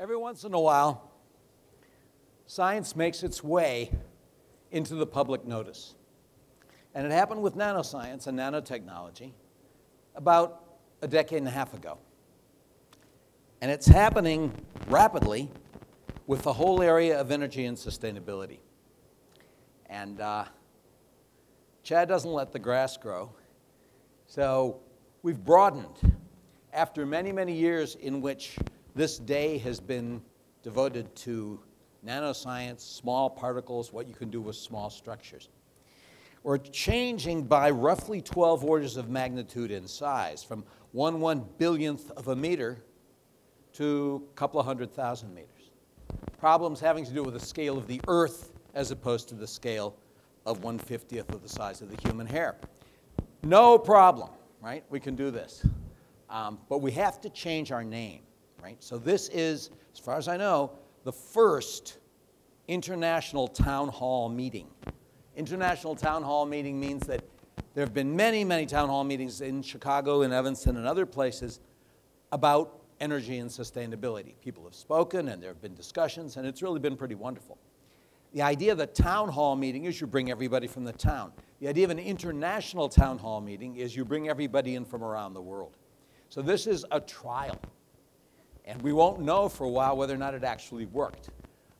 Every once in a while, science makes its way into the public notice. And it happened with nanoscience and nanotechnology about a decade and a half ago. And it's happening rapidly with the whole area of energy and sustainability. And Chad doesn't let the grass grow. So we've broadened after many, many years in which this day has been devoted to nanoscience, small particles, what you can do with small structures. We're changing by roughly 12 orders of magnitude in size, from 1/1,000,000th of a meter to a couple of 100,000 meters. Problems having to do with the scale of the Earth as opposed to the scale of 1/50th of the size of the human hair. No problem, right? We can do this. But we have to change our name, right? So this is, as far as I know, the first international town hall meeting. International town hall meeting means that there have been many, many town hall meetings in Chicago, in Evanston, and other places about energy and sustainability. People have spoken, and there have been discussions, and it's really been pretty wonderful. The idea of the town hall meeting is you bring everybody from the town. The idea of an international town hall meeting is you bring everybody in from around the world. So this is a trial. And we won't know for a while whether or not it actually worked.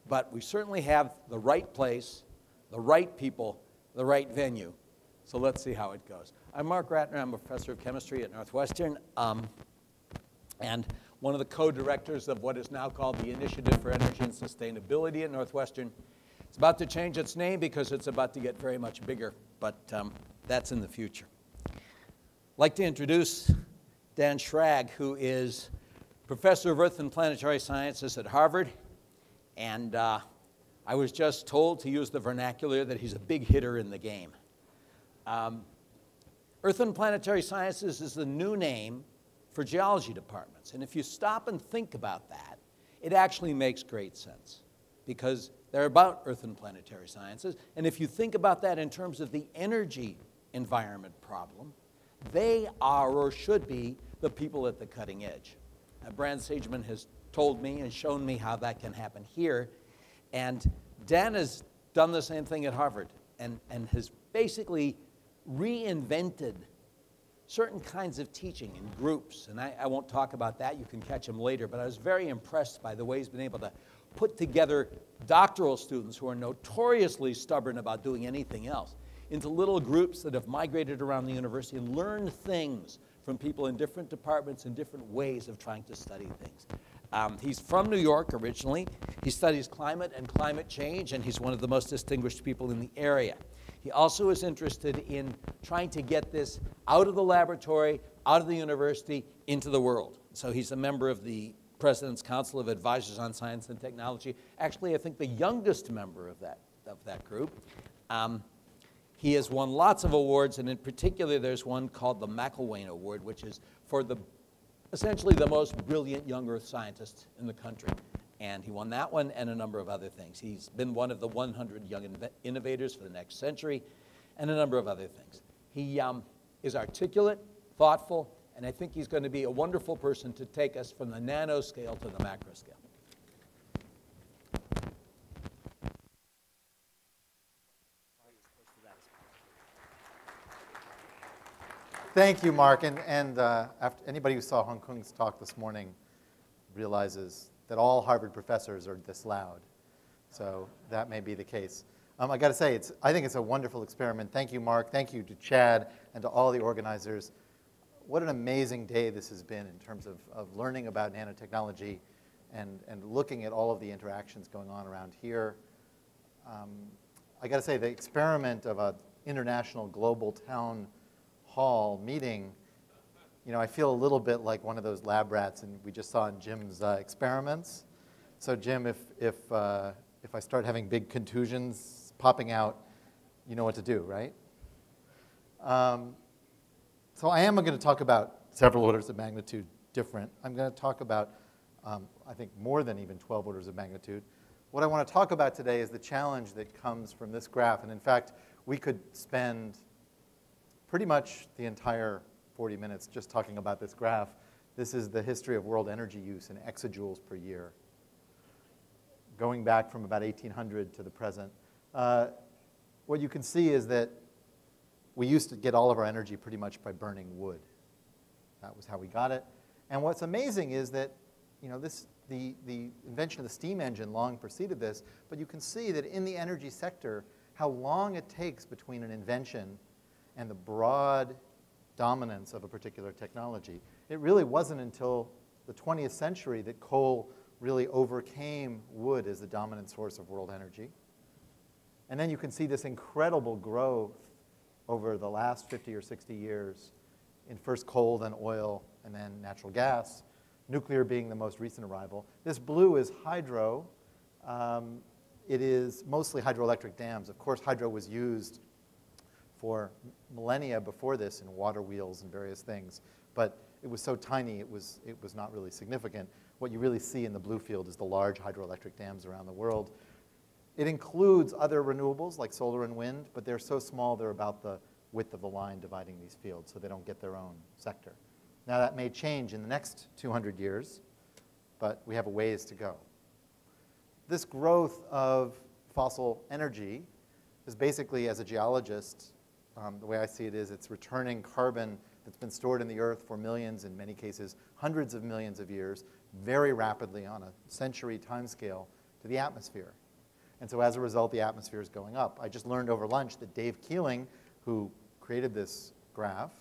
But we certainly have the right place, the right people, the right venue. So let's see how it goes. I'm Mark Ratner. I'm a professor of chemistry at Northwestern, and one of the co-directors of what is now called the Initiative for Energy and Sustainability at Northwestern. It's about to change its name because it's about to get very much bigger, but that's in the future. I'd like to introduce Dan Schrag, who is Professor of Earth and Planetary Sciences at Harvard, and I was just told, to use the vernacular, that he's a big hitter in the game. Earth and Planetary Sciences is the new name for geology departments, and if you stop and think about that, it actually makes great sense, because they're about Earth and planetary sciences, and if you think about that in terms of the energy environment problem, they are or should be the people at the cutting edge. Brand Sageman has told me and shown me how that can happen here. And Dan has done the same thing at Harvard and has basically reinvented certain kinds of teaching in groups. And I won't talk about that. You can catch him later. But I was very impressed by the way he's been able to put together doctoral students who are notoriously stubborn about doing anything else into little groups that have migrated around the university and learned things from people in different departments and different ways of trying to study things. He's from New York originally. He studies climate and climate change, and he's one of the most distinguished people in the area. He also is interested in trying to get this out of the laboratory, out of the university, into the world. So he's a member of the President's Council of Advisors on Science and Technology. Actually, I think the youngest member of that group. He has won lots of awards, and in particular, there's one called the McElwain Award, which is for essentially the most brilliant young Earth scientists in the country. And he won that one and a number of other things. He's been one of the 100 Young Innovators for the next century, and a number of other things. He is articulate, thoughtful, and I think he's going to be a wonderful person to take us from the nanoscale to the macro scale. Thank you, Mark. And after anybody who saw Hong Kong's talk this morning realizes that all Harvard professors are this loud. So that may be the case. I got to say, I think it's a wonderful experiment. Thank you, Mark. Thank you to Chad and to all the organizers. What an amazing day this has been in terms of learning about nanotechnology and looking at all of the interactions going on around here. I got to say, the experiment of an international global town hall meeting, you know, I feel a little bit like one of those lab rats and we just saw in Jim's experiments. So Jim, if I start having big contusions popping out, you know what to do, right? So I am going to talk about several orders of magnitude different. I'm going to talk about, I think, more than even 12 orders of magnitude. What I want to talk about today is the challenge that comes from this graph. And in fact, we could spend pretty much the entire 40 minutes just talking about this graph. This is the history of world energy use in exajoules per year. going back from about 1800 to the present, what you can see is that we used to get all of our energy pretty much by burning wood. That was how we got it. And what's amazing is that, the invention of the steam engine long preceded this, but you can see that in the energy sector, how long it takes between an invention and the broad dominance of a particular technology. It really wasn't until the 20th century that coal really overcame wood as the dominant source of world energy. And then you can see this incredible growth over the last 50 or 60 years in first coal, then oil, and then natural gas, nuclear being the most recent arrival. This blue is hydro. It is mostly hydroelectric dams. Of course, hydro was used for millennia before this in water wheels and various things, but it was so tiny it was not really significant. What you really see in the blue field is the large hydroelectric dams around the world. It includes other renewables like solar and wind, but they're so small they're about the width of the line dividing these fields, so they don't get their own sector. Now that may change in the next 200 years, but we have a ways to go. This growth of fossil energy is basically, as a geologist, the way I see it is it's returning carbon that's been stored in the earth for millions, in many cases hundreds of millions of years, very rapidly on a century timescale to the atmosphere. And so as a result, the atmosphere is going up. I just learned over lunch that Dave Keeling, who created this graph,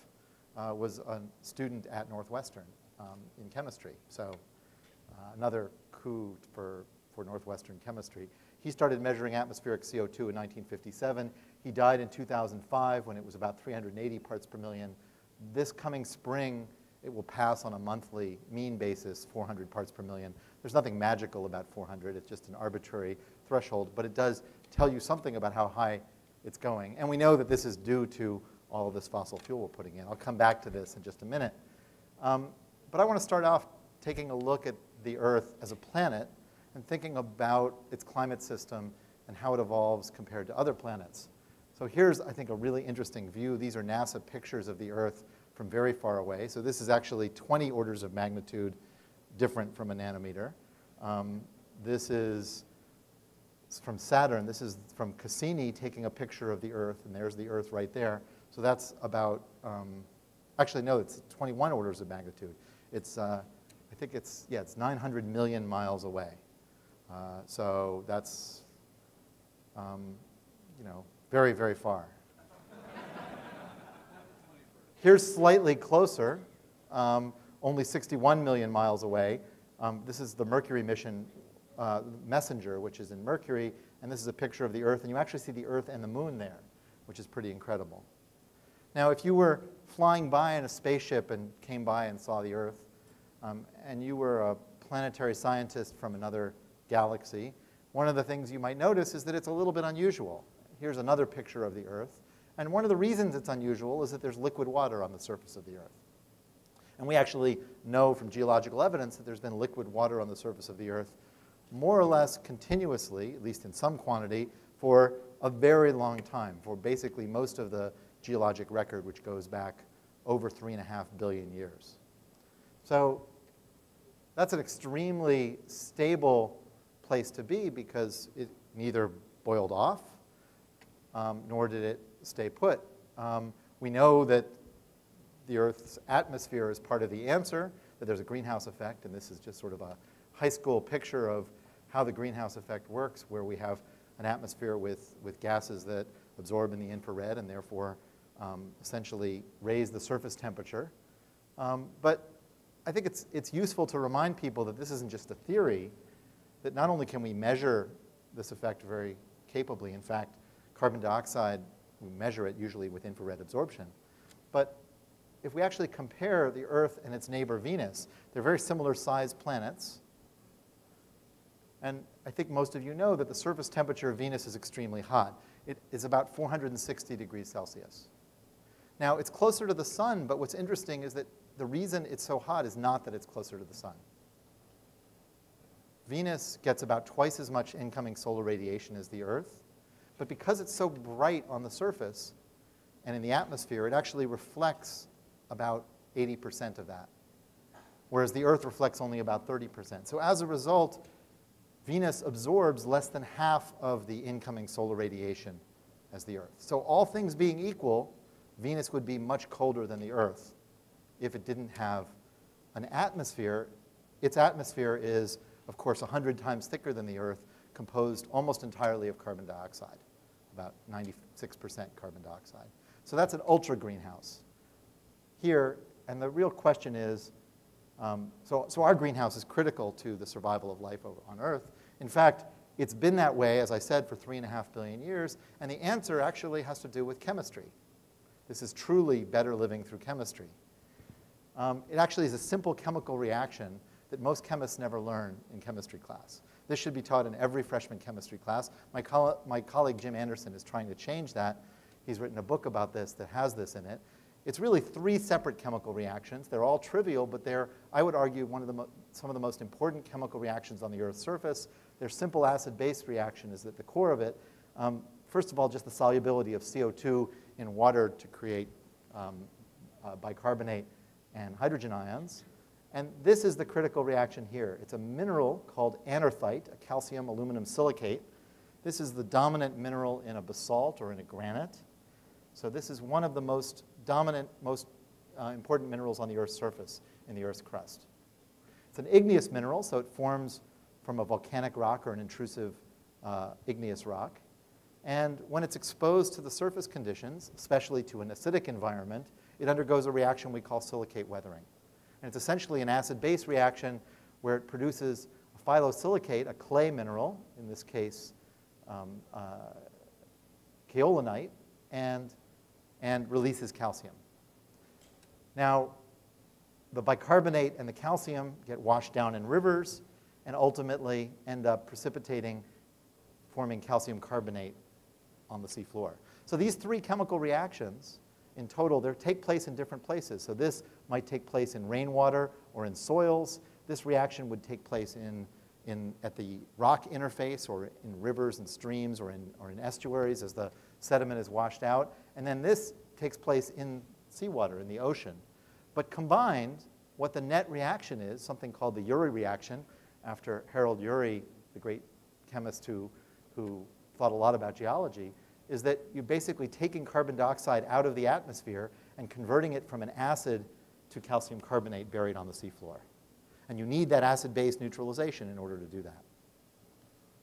was a student at Northwestern in chemistry. So another coup for Northwestern chemistry. He started measuring atmospheric CO2 in 1957. He died in 2005 when it was about 380 parts per million. This coming spring, it will pass on a monthly mean basis 400 parts per million. There's nothing magical about 400. It's just an arbitrary threshold, but it does tell you something about how high it's going. And we know that this is due to all of this fossil fuel we're putting in. I'll come back to this in just a minute. But I want to start off taking a look at the Earth as a planet and thinking about its climate system and how it evolves compared to other planets. So here's, I think, a really interesting view. These are NASA pictures of the Earth from very far away. So this is actually 20 orders of magnitude different from a nanometer. This is from Saturn. This is from Cassini taking a picture of the Earth, and there's the Earth right there. So that's about, actually, no, it's 21 orders of magnitude. It's, I think it's 900 million miles away. So that's, very, very far. Here's slightly closer, only 61 million miles away. This is the Mercury mission, Messenger, which is in Mercury, and this is a picture of the Earth, and you actually see the Earth and the Moon there, which is pretty incredible. Now, if you were flying by in a spaceship and came by and saw the Earth, and you were a planetary scientist from another galaxy, one of the things you might notice is that it's a little bit unusual. Here's another picture of the Earth. And one of the reasons it's unusual is that there's liquid water on the surface of the Earth. And we actually know from geological evidence that there's been liquid water on the surface of the Earth more or less continuously, at least in some quantity, for a very long time, for basically most of the geologic record, which goes back over 3.5 billion years. So that's an extremely stable place to be because it neither boiled off nor did it stay put. We know that the Earth's atmosphere is part of the answer, that there's a greenhouse effect, and this is just sort of a high school picture of how the greenhouse effect works, where we have an atmosphere with gases that absorb in the infrared and therefore essentially raise the surface temperature. But I think it's useful to remind people that this isn't just a theory, that not only can we measure this effect very capably, in fact, carbon dioxide, we measure it usually with infrared absorption, but if we actually compare the Earth and its neighbor Venus, they're very similar sized planets. And I think most of you know that the surface temperature of Venus is extremely hot. It is about 460 degrees Celsius. Now, it's closer to the sun, but what's interesting is that the reason it's so hot is not that it's closer to the sun. Venus gets about twice as much incoming solar radiation as the Earth, but because it's so bright on the surface and in the atmosphere, it actually reflects about 80% of that, whereas the Earth reflects only about 30%. So as a result, Venus absorbs less than half of the incoming solar radiation as the Earth. So all things being equal, Venus would be much colder than the Earth if it didn't have an atmosphere. Its atmosphere is, of course, 100 times thicker than the Earth, composed almost entirely of carbon dioxide, about 96% carbon dioxide. So that's an ultra greenhouse. Here, and the real question is, so our greenhouse is critical to the survival of life on Earth. In fact, it's been that way, as I said, for 3.5 billion years, and the answer actually has to do with chemistry. This is truly better living through chemistry. It actually is a simple chemical reaction that most chemists never learn in chemistry class. This should be taught in every freshman chemistry class. My colleague Jim Anderson is trying to change that. He's written a book about this that has this in it. It's really 3 separate chemical reactions. They're all trivial, but they're, I would argue, some of the most important chemical reactions on the Earth's surface. Their simple acid-base reaction is at the core of it. First of all, just the solubility of CO2 in water to create bicarbonate and hydrogen ions. And this is the critical reaction here. It's a mineral called anorthite, a calcium aluminum silicate. This is the dominant mineral in a basalt or in a granite. So this is one of the most dominant, most important minerals on the Earth's surface in the Earth's crust. It's an igneous mineral, so it forms from a volcanic rock or an intrusive igneous rock. And when it's exposed to the surface conditions, especially to an acidic environment, it undergoes a reaction we call silicate weathering. And it's essentially an acid-base reaction where it produces a phyllosilicate, a clay mineral, in this case kaolinite, and releases calcium. Now, the bicarbonate and the calcium get washed down in rivers and ultimately end up precipitating, forming calcium carbonate on the seafloor. So these 3 chemical reactions, in total, they take place in different places. So this might take place in rainwater or in soils. This reaction would take place at the rock interface or in rivers and streams or in estuaries as the sediment is washed out. And then this takes place in seawater, in the ocean. But combined, what the net reaction is, something called the Urey reaction, after Harold Urey, the great chemist who thought a lot about geology, is that you're basically taking carbon dioxide out of the atmosphere and converting it from an acid to calcium carbonate buried on the seafloor. And you need that acid-base neutralization in order to do that.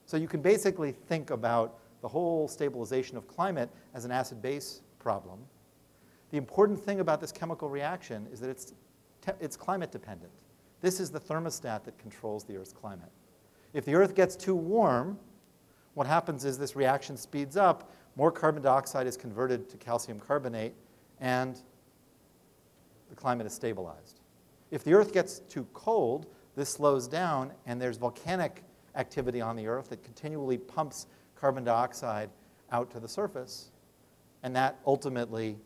So you can basically think about the whole stabilization of climate as an acid-base problem. The important thing about this chemical reaction is that it's climate dependent. This is the thermostat that controls the Earth's climate. If the Earth gets too warm, what happens is this reaction speeds up, more carbon dioxide is converted to calcium carbonate, and the climate is stabilized. If the Earth gets too cold, this slows down, and there's volcanic activity on the Earth that continually pumps carbon dioxide out to the surface, and that ultimately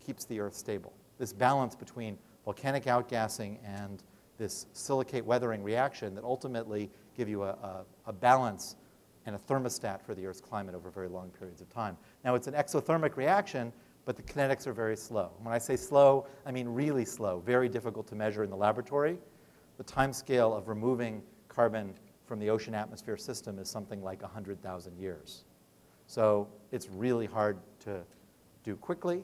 keeps the Earth stable. This balance between volcanic outgassing and this silicate weathering reaction that ultimately give you a balance and a thermostat for the Earth's climate over very long periods of time. Now, it's an exothermic reaction, but the kinetics are very slow. When I say slow, I mean really slow, very difficult to measure in the laboratory. The time scale of removing carbon from the ocean atmosphere system is something like 100,000 years. So it's really hard to do quickly,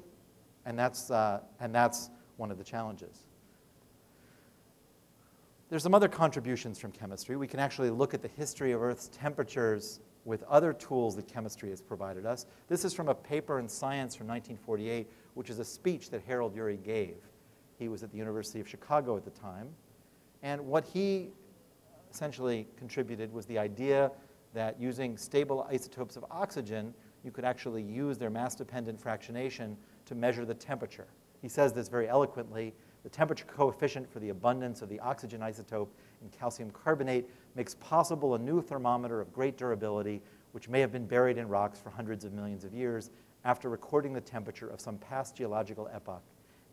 and that's one of the challenges. There's some other contributions from chemistry. We can actually look at the history of Earth's temperatures with other tools that chemistry has provided us. This is from a paper in Science from 1948, which is a speech that Harold Urey gave. He was at the University of Chicago at the time. And what he essentially contributed was the idea that using stable isotopes of oxygen, you could actually use their mass-dependent fractionation to measure the temperature. He says this very eloquently. The temperature coefficient for the abundance of the oxygen isotope in calcium carbonate makes possible a new thermometer of great durability, which may have been buried in rocks for hundreds of millions of years after recording the temperature of some past geological epoch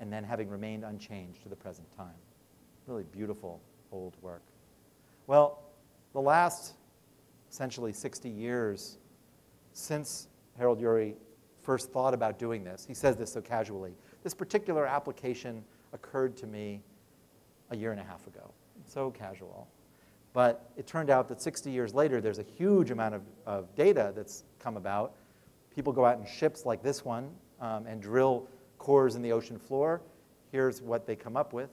and then having remained unchanged to the present time. Really beautiful old work. Well, the last essentially 60 years since Harold Urey first thought about doing this, he says this so casually, this particular application occurred to me a year and a half ago. So casual. But it turned out that 60 years later, there's a huge amount of data that's come about. People go out in ships like this one and drill cores in the ocean floor. Here's what they come up with.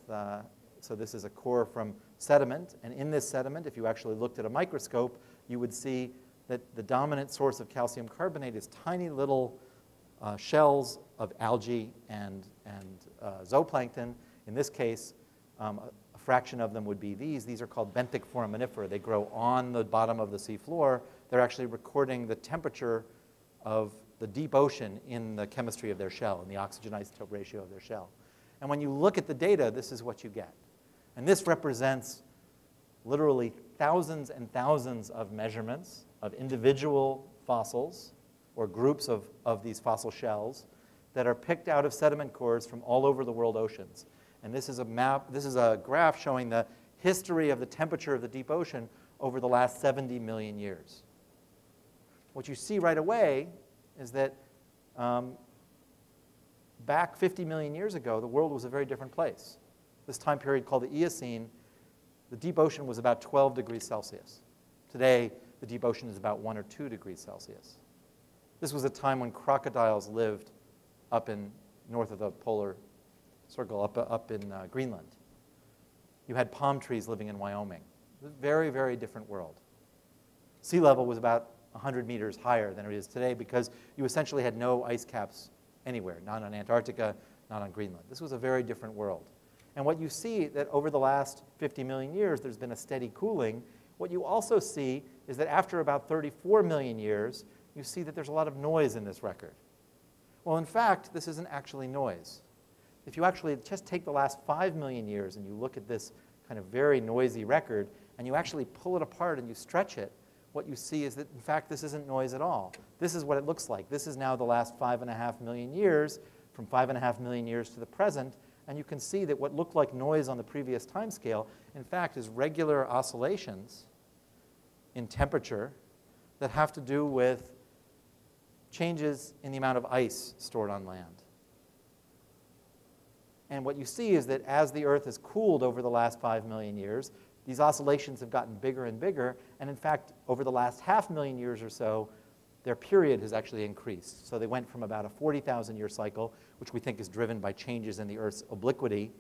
So this is a core from sediment. And in this sediment, if you actually looked at a microscope, you would see that the dominant source of calcium carbonate is tiny little shells of algae and zooplankton. In this case, a fraction of them would be these. These are called benthic foraminifera. They grow on the bottom of the sea floor. They're actually recording the temperature of the deep ocean in the chemistry of their shell, in the oxygen isotope ratio of their shell. And when you look at the data, this is what you get. And this represents literally thousands and thousands of measurements of individual fossils or groups of these fossil shells that are picked out of sediment cores from all over the world oceans. And this is a map, this is a graph showing the history of the temperature of the deep ocean over the last 70 million years. What you see right away is that back 50 million years ago, the world was a very different place. This time period called the Eocene, the deep ocean was about 12 degrees Celsius. Today, the deep ocean is about 1 or 2 degrees Celsius. This was a time when crocodiles lived up in north of the polar circle, up in Greenland. You had palm trees living in Wyoming. It was a very, very different world. Sea level was about 100 meters higher than it is today because you essentially had no ice caps anywhere, not on Antarctica, not on Greenland. This was a very different world. And what you see that over the last 50 million years, there's been a steady cooling. What you also see is that after about 34 million years, you see that there's a lot of noise in this record. Well, in fact, this isn't actually noise. If you actually just take the last 5 million years and you look at this kind of very noisy record, and you actually pull it apart and you stretch it, what you see is that, in fact, this isn't noise at all. This is what it looks like. This is now the last 5.5 million years, from 5.5 million years to the present, and you can see that what looked like noise on the previous time scale, in fact, is regular oscillations in temperature that have to do with changes in the amount of ice stored on land. And what you see is that as the Earth has cooled over the last 5 million years, these oscillations have gotten bigger and bigger, and in fact, over the last 500,000 years or so, their period has actually increased. So they went from about a 40,000-year cycle, which we think is driven by changes in the Earth's obliquity,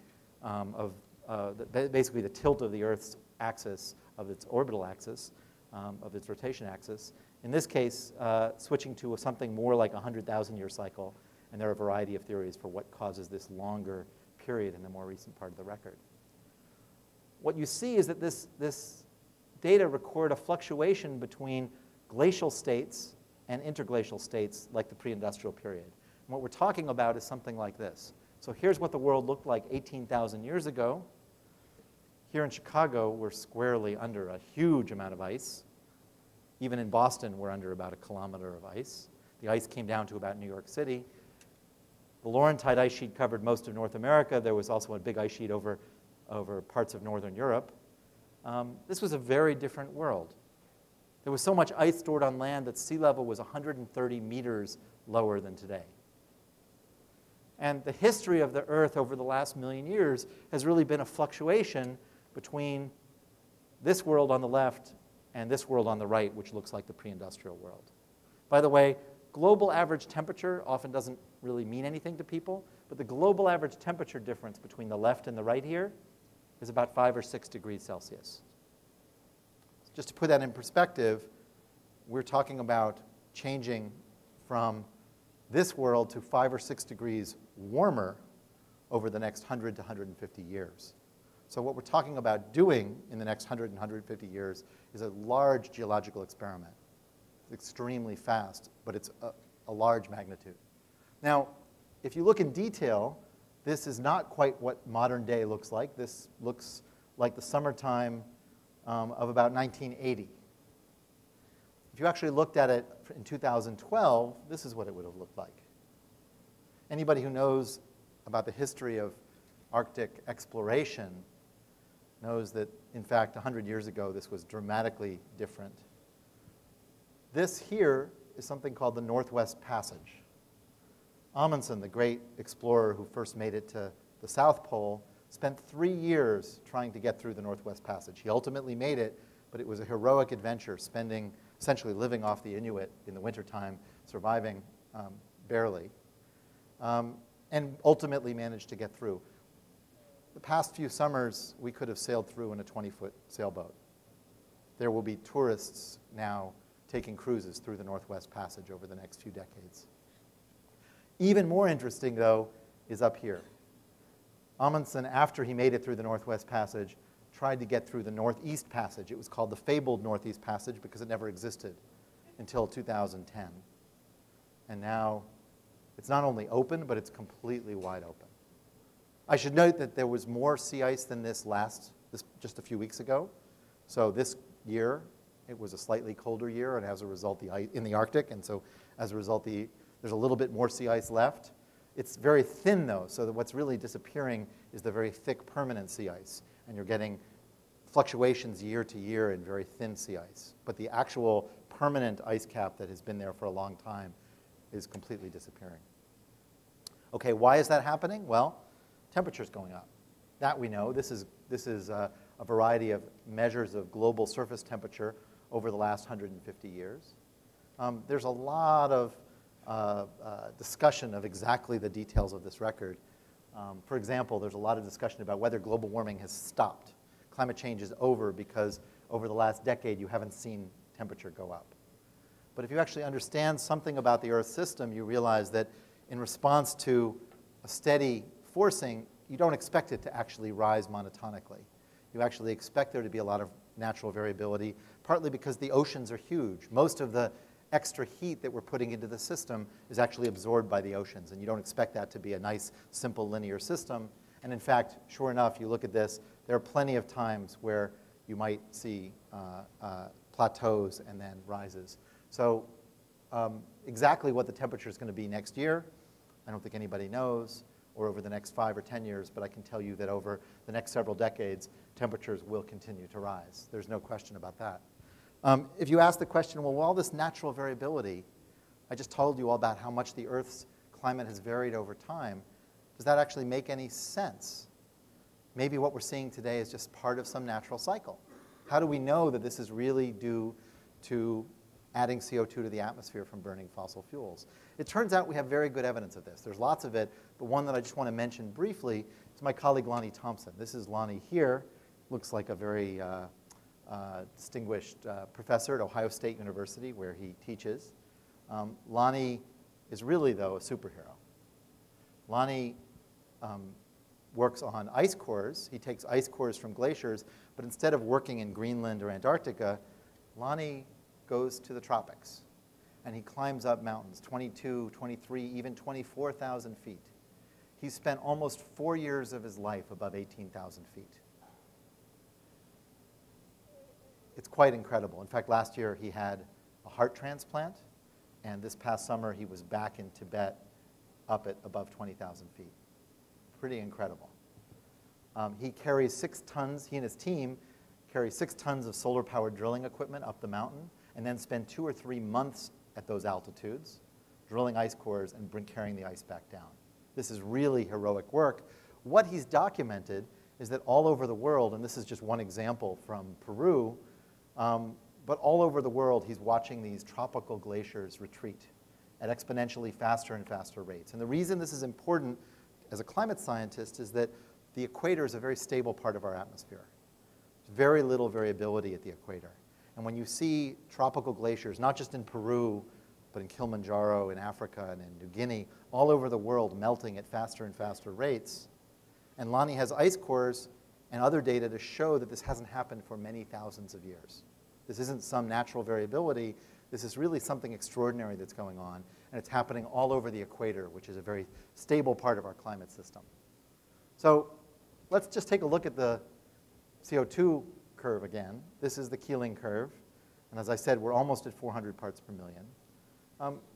basically the tilt of the Earth's axis, of its orbital axis, of its rotation axis. In this case, switching to something more like a 100,000-year cycle, and there are a variety of theories for what causes this longer period in the more recent part of the record. What you see is that this data record a fluctuation between glacial states and interglacial states like the pre-industrial period. And what we're talking about is something like this. So here's what the world looked like 18,000 years ago. Here in Chicago, we're squarely under a huge amount of ice. Even in Boston, we're under about 1 kilometer of ice. The ice came down to about New York City. The Laurentide ice sheet covered most of North America. There was also a big ice sheet over parts of Northern Europe. This was a very different world. There was so much ice stored on land that sea level was 130 meters lower than today. And the history of the Earth over the last million years has really been a fluctuation between this world on the left and this world on the right, which looks like the pre-industrial world. By the way, global average temperature often doesn't really mean anything to people, but the global average temperature difference between the left and the right here is about 5 or 6 degrees Celsius. Just to put that in perspective, we're talking about changing from this world to 5 or 6 degrees warmer over the next 100 to 150 years. So what we're talking about doing in the next 100 and 150 years is a large geological experiment. It's extremely fast, but it's a large magnitude. Now, if you look in detail, this is not quite what modern day looks like. This looks like the summertime of about 1980. If you actually looked at it in 2012, this is what it would have looked like. Anybody who knows about the history of Arctic exploration knows that, in fact, 100 years ago, this was dramatically different. This here is something called the Northwest Passage. Amundsen, the great explorer who first made it to the South Pole, spent 3 years trying to get through the Northwest Passage. He ultimately made it, but it was a heroic adventure, essentially living off the Inuit in the wintertime, surviving barely, and ultimately managed to get through. The past few summers, we could have sailed through in a 20-foot sailboat. There will be tourists now taking cruises through the Northwest Passage over the next few decades. Even more interesting, though, is up here. Amundsen, after he made it through the Northwest Passage, tried to get through the Northeast Passage. It was called the fabled Northeast Passage because it never existed until 2010. And now it's not only open, but it's completely wide open. I should note that there was more sea ice than this just a few weeks ago. So this year, it was a slightly colder year, and as a result, in the Arctic, and so as a result, there's a little bit more sea ice left. It's very thin, though, so that what's really disappearing is the very thick permanent sea ice, and you're getting fluctuations year to year in very thin sea ice. But the actual permanent ice cap that has been there for a long time is completely disappearing. Okay, why is that happening? Well, temperature's going up. That we know. This is a variety of measures of global surface temperature over the last 150 years. There's a lot of discussion of exactly the details of this record. For example, there's a lot of discussion about whether global warming has stopped. Climate change is over because over the last decade you haven't seen temperature go up. But if you actually understand something about the Earth's system, you realize that in response to a steady forcing, you don't expect it to actually rise monotonically. You actually expect there to be a lot of natural variability, partly because the oceans are huge. Most of the extra heat that we're putting into the system is actually absorbed by the oceans, and you don't expect that to be a nice, simple, linear system. And in fact, sure enough, you look at this, there are plenty of times where you might see plateaus and then rises. So exactly what the temperature is going to be next year, I don't think anybody knows, or over the next 5 or 10 years, but I can tell you that over the next several decades, temperatures will continue to rise. There's no question about that. If you ask the question, well, all this natural variability, I just told you all about how much the Earth's climate has varied over time. Does that actually make any sense? Maybe what we're seeing today is just part of some natural cycle. How do we know that this is really due to adding CO2 to the atmosphere from burning fossil fuels? It turns out we have very good evidence of this. There's lots of it, but one that I just want to mention briefly is my colleague Lonnie Thompson. This is Lonnie here. Looks like a very distinguished professor at Ohio State University where he teaches. Lonnie is really, though, a superhero. Lonnie works on ice cores. He takes ice cores from glaciers, but instead of working in Greenland or Antarctica, Lonnie goes to the tropics, and he climbs up mountains, 22, 23, even 24,000 feet. He spent almost 4 years of his life above 18,000 feet. It's quite incredible. In fact, last year he had a heart transplant, and this past summer he was back in Tibet up at above 20,000 feet. Pretty incredible. He carries 6 tons, he and his team carry 6 tons of solar-powered drilling equipment up the mountain, and then spend 2 or 3 months at those altitudes, drilling ice cores and carrying the ice back down. This is really heroic work. What he's documented is that all over the world, and this is just one example from Peru, but all over the world, he's watching these tropical glaciers retreat at exponentially faster and faster rates. And the reason this is important as a climate scientist is that the equator is a very stable part of our atmosphere. There's very little variability at the equator. And when you see tropical glaciers, not just in Peru, but in Kilimanjaro, in Africa, and in New Guinea, all over the world melting at faster and faster rates, and Lonnie has ice cores and other data to show that this hasn't happened for many thousands of years. This isn't some natural variability. This is really something extraordinary that's going on, and it's happening all over the equator, which is a very stable part of our climate system. So let's just take a look at the CO2 curve again. This is the Keeling curve, and as I said, we're almost at 400 parts per million.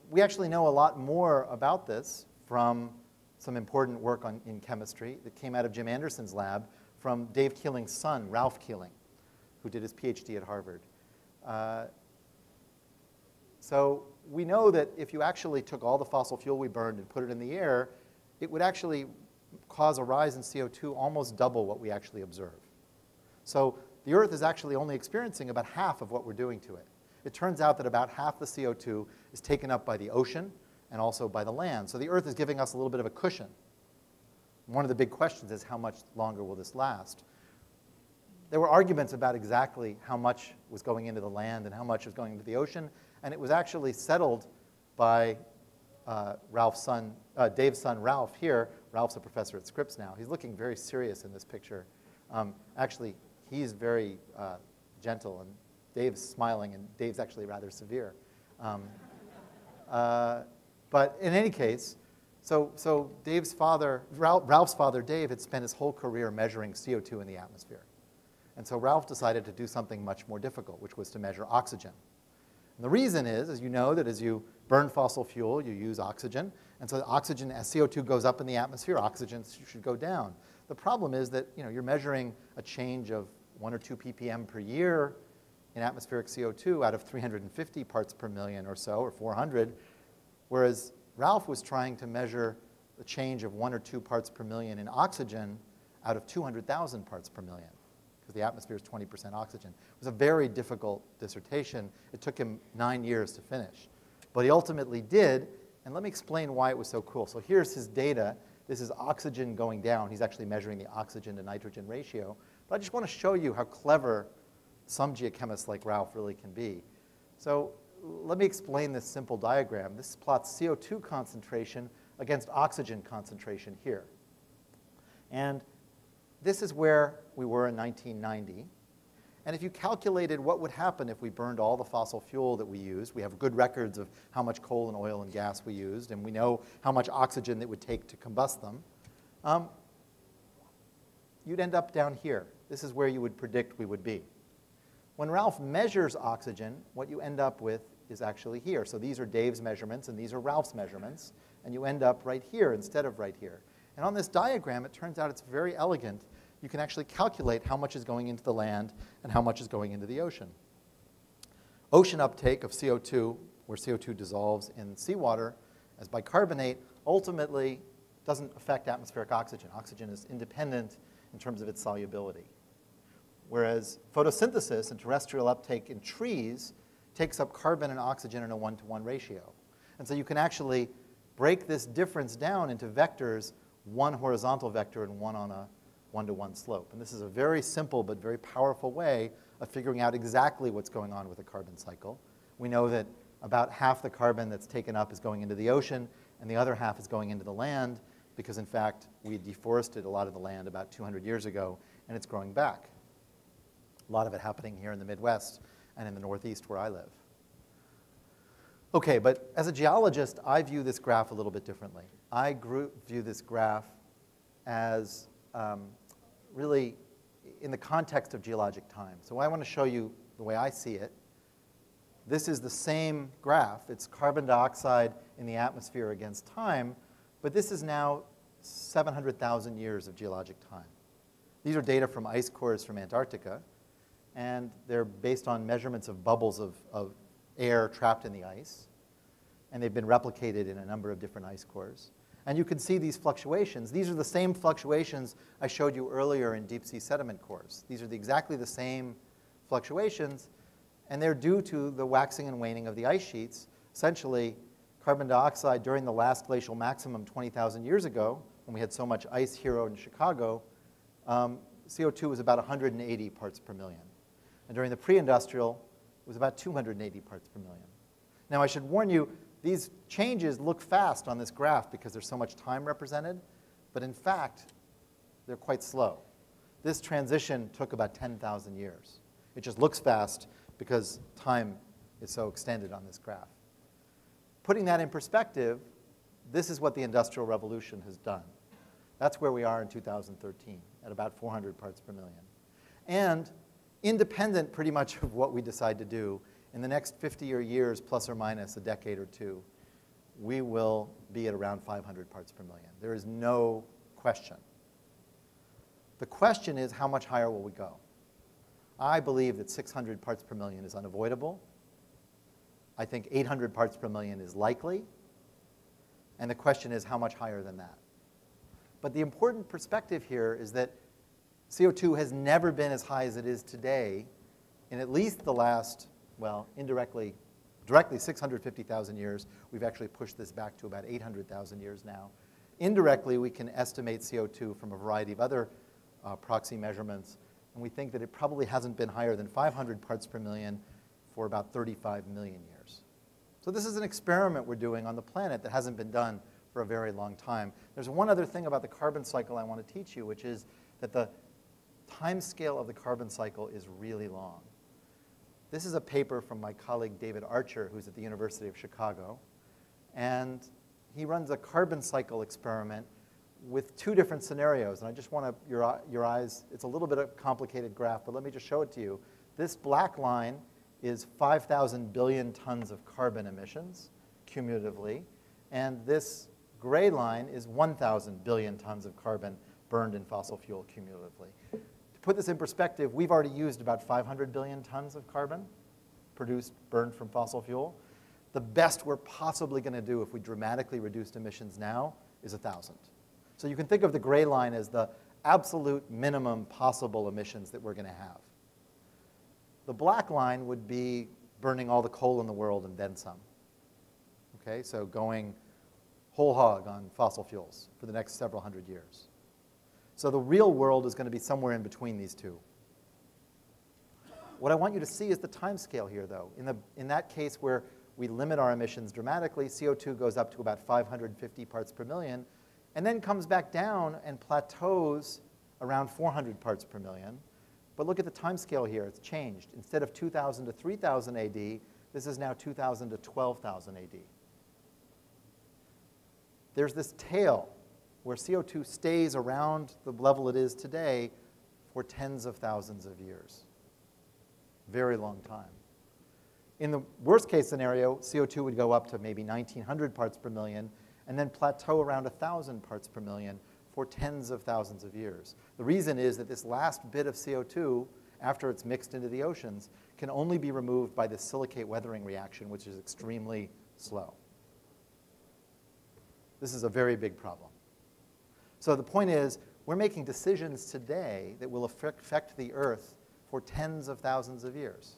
We actually know a lot more about this from some important work in chemistry that came out of Jim Anderson's lab from Dave Keeling's son, Ralph Keeling, who did his PhD at Harvard. So we know that if you actually took all the fossil fuel we burned and put it in the air, it would actually cause a rise in CO2 almost double what we actually observe. So the Earth is actually only experiencing about half of what we're doing to it. It turns out that about half the CO2 is taken up by the ocean and also by the land. So the Earth is giving us a little bit of a cushion. One of the big questions is how much longer will this last? There were arguments about exactly how much was going into the land and how much was going into the ocean, and it was actually settled by Dave's son Ralph here. Ralph's a professor at Scripps now. He's looking very serious in this picture. Actually, he's very gentle, and Dave's smiling, and Dave's actually rather severe. But in any case, so Ralph's father, Dave, had spent his whole career measuring CO2 in the atmosphere. And so Ralph decided to do something much more difficult, which was to measure oxygen. And the reason is, as you know, that as you burn fossil fuel, you use oxygen. And so oxygen, as CO2 goes up in the atmosphere, oxygen should go down. The problem is that you're measuring a change of 1 or 2 ppm per year in atmospheric CO2 out of 350 parts per million or so, or 400, whereas Ralph was trying to measure the change of 1 or 2 parts per million in oxygen out of 200,000 parts per million, because the atmosphere is 20% oxygen. It was a very difficult dissertation. It took him 9 years to finish. But he ultimately did, and let me explain why it was so cool. So here's his data. This is oxygen going down. He's actually measuring the oxygen to nitrogen ratio. But I just want to show you how clever some geochemists like Ralph really can be. So let me explain this simple diagram. This plots CO2 concentration against oxygen concentration here. And this is where we were in 1990. And if you calculated what would happen if we burned all the fossil fuel that we used, we have good records of how much coal and oil and gas we used, and we know how much oxygen it would take to combust them, you'd end up down here. This is where you would predict we would be. When Ralph measures oxygen, what you end up with is actually here. So these are Dave's measurements, and these are Ralph's measurements, and you end up right here instead of right here. And on this diagram, it turns out it's very elegant. You can actually calculate how much is going into the land and how much is going into the ocean. Ocean uptake of CO2, where CO2 dissolves in seawater as bicarbonate, ultimately doesn't affect atmospheric oxygen. Oxygen is independent in terms of its solubility. Whereas photosynthesis and terrestrial uptake in trees takes up carbon and oxygen in a 1-to-1 ratio. And so you can actually break this difference down into vectors, one horizontal vector and one on a 1-to-1 slope. And this is a very simple but very powerful way of figuring out exactly what's going on with a carbon cycle. We know that about half the carbon that's taken up is going into the ocean, and the other half is going into the land, because in fact, we deforested a lot of the land about 200 years ago, and it's growing back. A lot of it happening here in the Midwest and in the Northeast where I live. Okay, but as a geologist, I view this graph a little bit differently. I view this graph as really in the context of geologic time. So I want to show you the way I see it. This is the same graph. It's carbon dioxide in the atmosphere against time, but this is now 700,000 years of geologic time. These are data from ice cores from Antarctica, and they're based on measurements of bubbles of air trapped in the ice, and they've been replicated in a number of different ice cores. And you can see these fluctuations. These are the same fluctuations I showed you earlier in deep sea sediment cores. These are exactly the same fluctuations, and they're due to the waxing and waning of the ice sheets. Essentially, carbon dioxide during the last glacial maximum 20,000 years ago, when we had so much ice here in Chicago, CO2 was about 180 parts per million. And during the pre-industrial, it was about 280 parts per million. Now, I should warn you, these changes look fast on this graph because there's so much time represented, but in fact, they're quite slow. This transition took about 10,000 years. It just looks fast because time is so extended on this graph. Putting that in perspective, this is what the Industrial Revolution has done. That's where we are in 2013, at about 400 parts per million. And independent pretty much of what we decide to do, in the next 50 years, plus or minus a decade or two, we will be at around 500 parts per million. There is no question. The question is, how much higher will we go? I believe that 600 parts per million is unavoidable. I think 800 parts per million is likely. And the question is, how much higher than that? But the important perspective here is that CO2 has never been as high as it is today in at least the last, well, directly 650,000 years. We've actually pushed this back to about 800,000 years now. Indirectly, we can estimate CO2 from a variety of other proxy measurements, and we think that it probably hasn't been higher than 500 parts per million for about 35 million years. So this is an experiment we're doing on the planet that hasn't been done for a very long time. There's one other thing about the carbon cycle I want to teach you, which is that the time scale of the carbon cycle is really long. This is a paper from my colleague David Archer, who's at the University of Chicago. And he runs a carbon cycle experiment with two different scenarios. And I just want your eyes, it's a little bit of a complicated graph, but let me just show it to you. This black line is 5,000 billion tons of carbon emissions cumulatively. And this gray line is 1,000 billion tons of carbon burned in fossil fuel cumulatively. To put this in perspective, we've already used about 500 billion tons of carbon burned from fossil fuel. The best we're possibly going to do if we dramatically reduced emissions now is 1,000. So you can think of the gray line as the absolute minimum possible emissions that we're going to have. The black line would be burning all the coal in the world and then some. Okay, so going whole hog on fossil fuels for the next several hundred years. So the real world is going to be somewhere in between these two. What I want you to see is the time scale here, though. In that case where we limit our emissions dramatically, CO2 goes up to about 550 parts per million, and then comes back down and plateaus around 400 parts per million. But look at the time scale here. It's changed. Instead of 2000 to 3000 AD, this is now 2000 to 12,000 AD. There's this tail where CO2 stays around the level it is today for tens of thousands of years. Very long time. In the worst case scenario, CO2 would go up to maybe 1,900 parts per million and then plateau around 1,000 parts per million for tens of thousands of years. The reason is that this last bit of CO2, after it's mixed into the oceans, can only be removed by this silicate weathering reaction, which is extremely slow. This is a very big problem. So the point is, we're making decisions today that will affect the Earth for tens of thousands of years.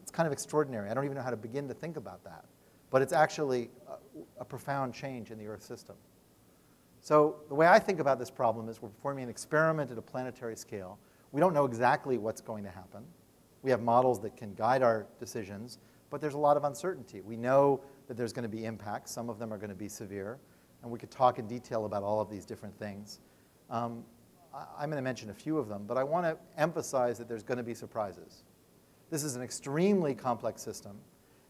It's kind of extraordinary. I don't even know how to begin to think about that. But it's actually a profound change in the Earth system. So the way I think about this problem is we're performing an experiment at a planetary scale. We don't know exactly what's going to happen. We have models that can guide our decisions, but there's a lot of uncertainty. We know that there's going to be impacts. Some of them are going to be severe. And we could talk in detail about all of these different things. I'm going to mention a few of them, but I want to emphasize that there's going to be surprises. This is an extremely complex system,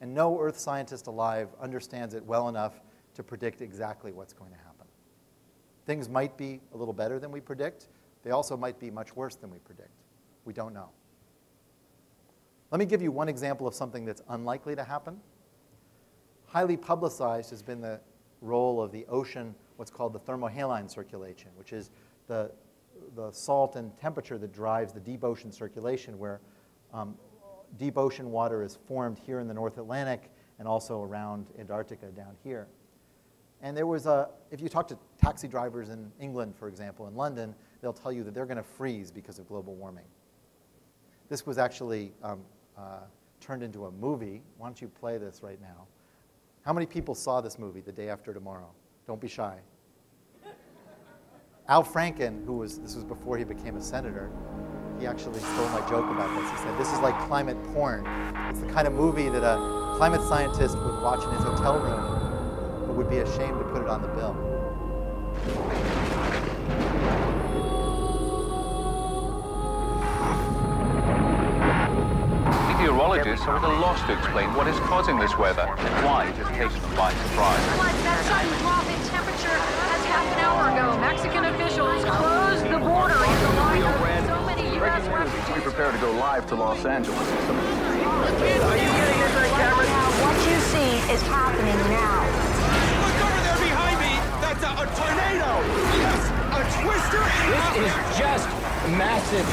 and no Earth scientist alive understands it well enough to predict exactly what's going to happen. Things might be a little better than we predict. They also might be much worse than we predict. We don't know. Let me give you one example of something that's unlikely to happen. Highly publicized has been the role of the ocean, what's called the thermohaline circulation, which is the salt and temperature that drives the deep ocean circulation, where deep ocean water is formed here in the North Atlantic and also around Antarctica down here. And there was if you talk to taxi drivers in England, for example, in London, they'll tell you that they're going to freeze because of global warming. This was actually turned into a movie. Why don't you play this right now? How many people saw this movie, The Day After Tomorrow? Don't be shy. Al Franken, this was before he became a senator, he actually stole my joke about this. He said, this is like climate porn. It's the kind of movie that a climate scientist would watch in his hotel room, but would be ashamed to put it on the bill. Meteorologists are at a loss to explain what is causing this weather and why it has taken them by surprise. That sudden drop in temperature as half an hour ago, Mexican officials closed the border in the line of so many U.S. refugees. Be prepared to go live to Los Angeles. Are you getting this on camera? What you see is happening now. Look over there behind me! That's a tornado! Yes, a twister! This is just massive.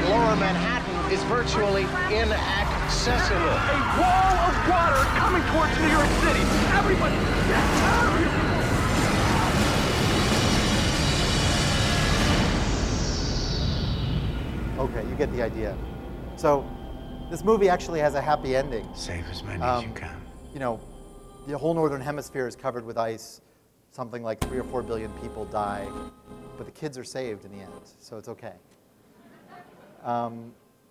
Lower Manhattan is virtually inactive. Cecil! A wall of water coming towards New York City! Everybody, get out of here! Okay, you get the idea. So this movie actually has a happy ending. Save as many as you can. You know, the whole northern hemisphere is covered with ice. Something like 3 or 4 billion people die, but the kids are saved in the end, so it's okay.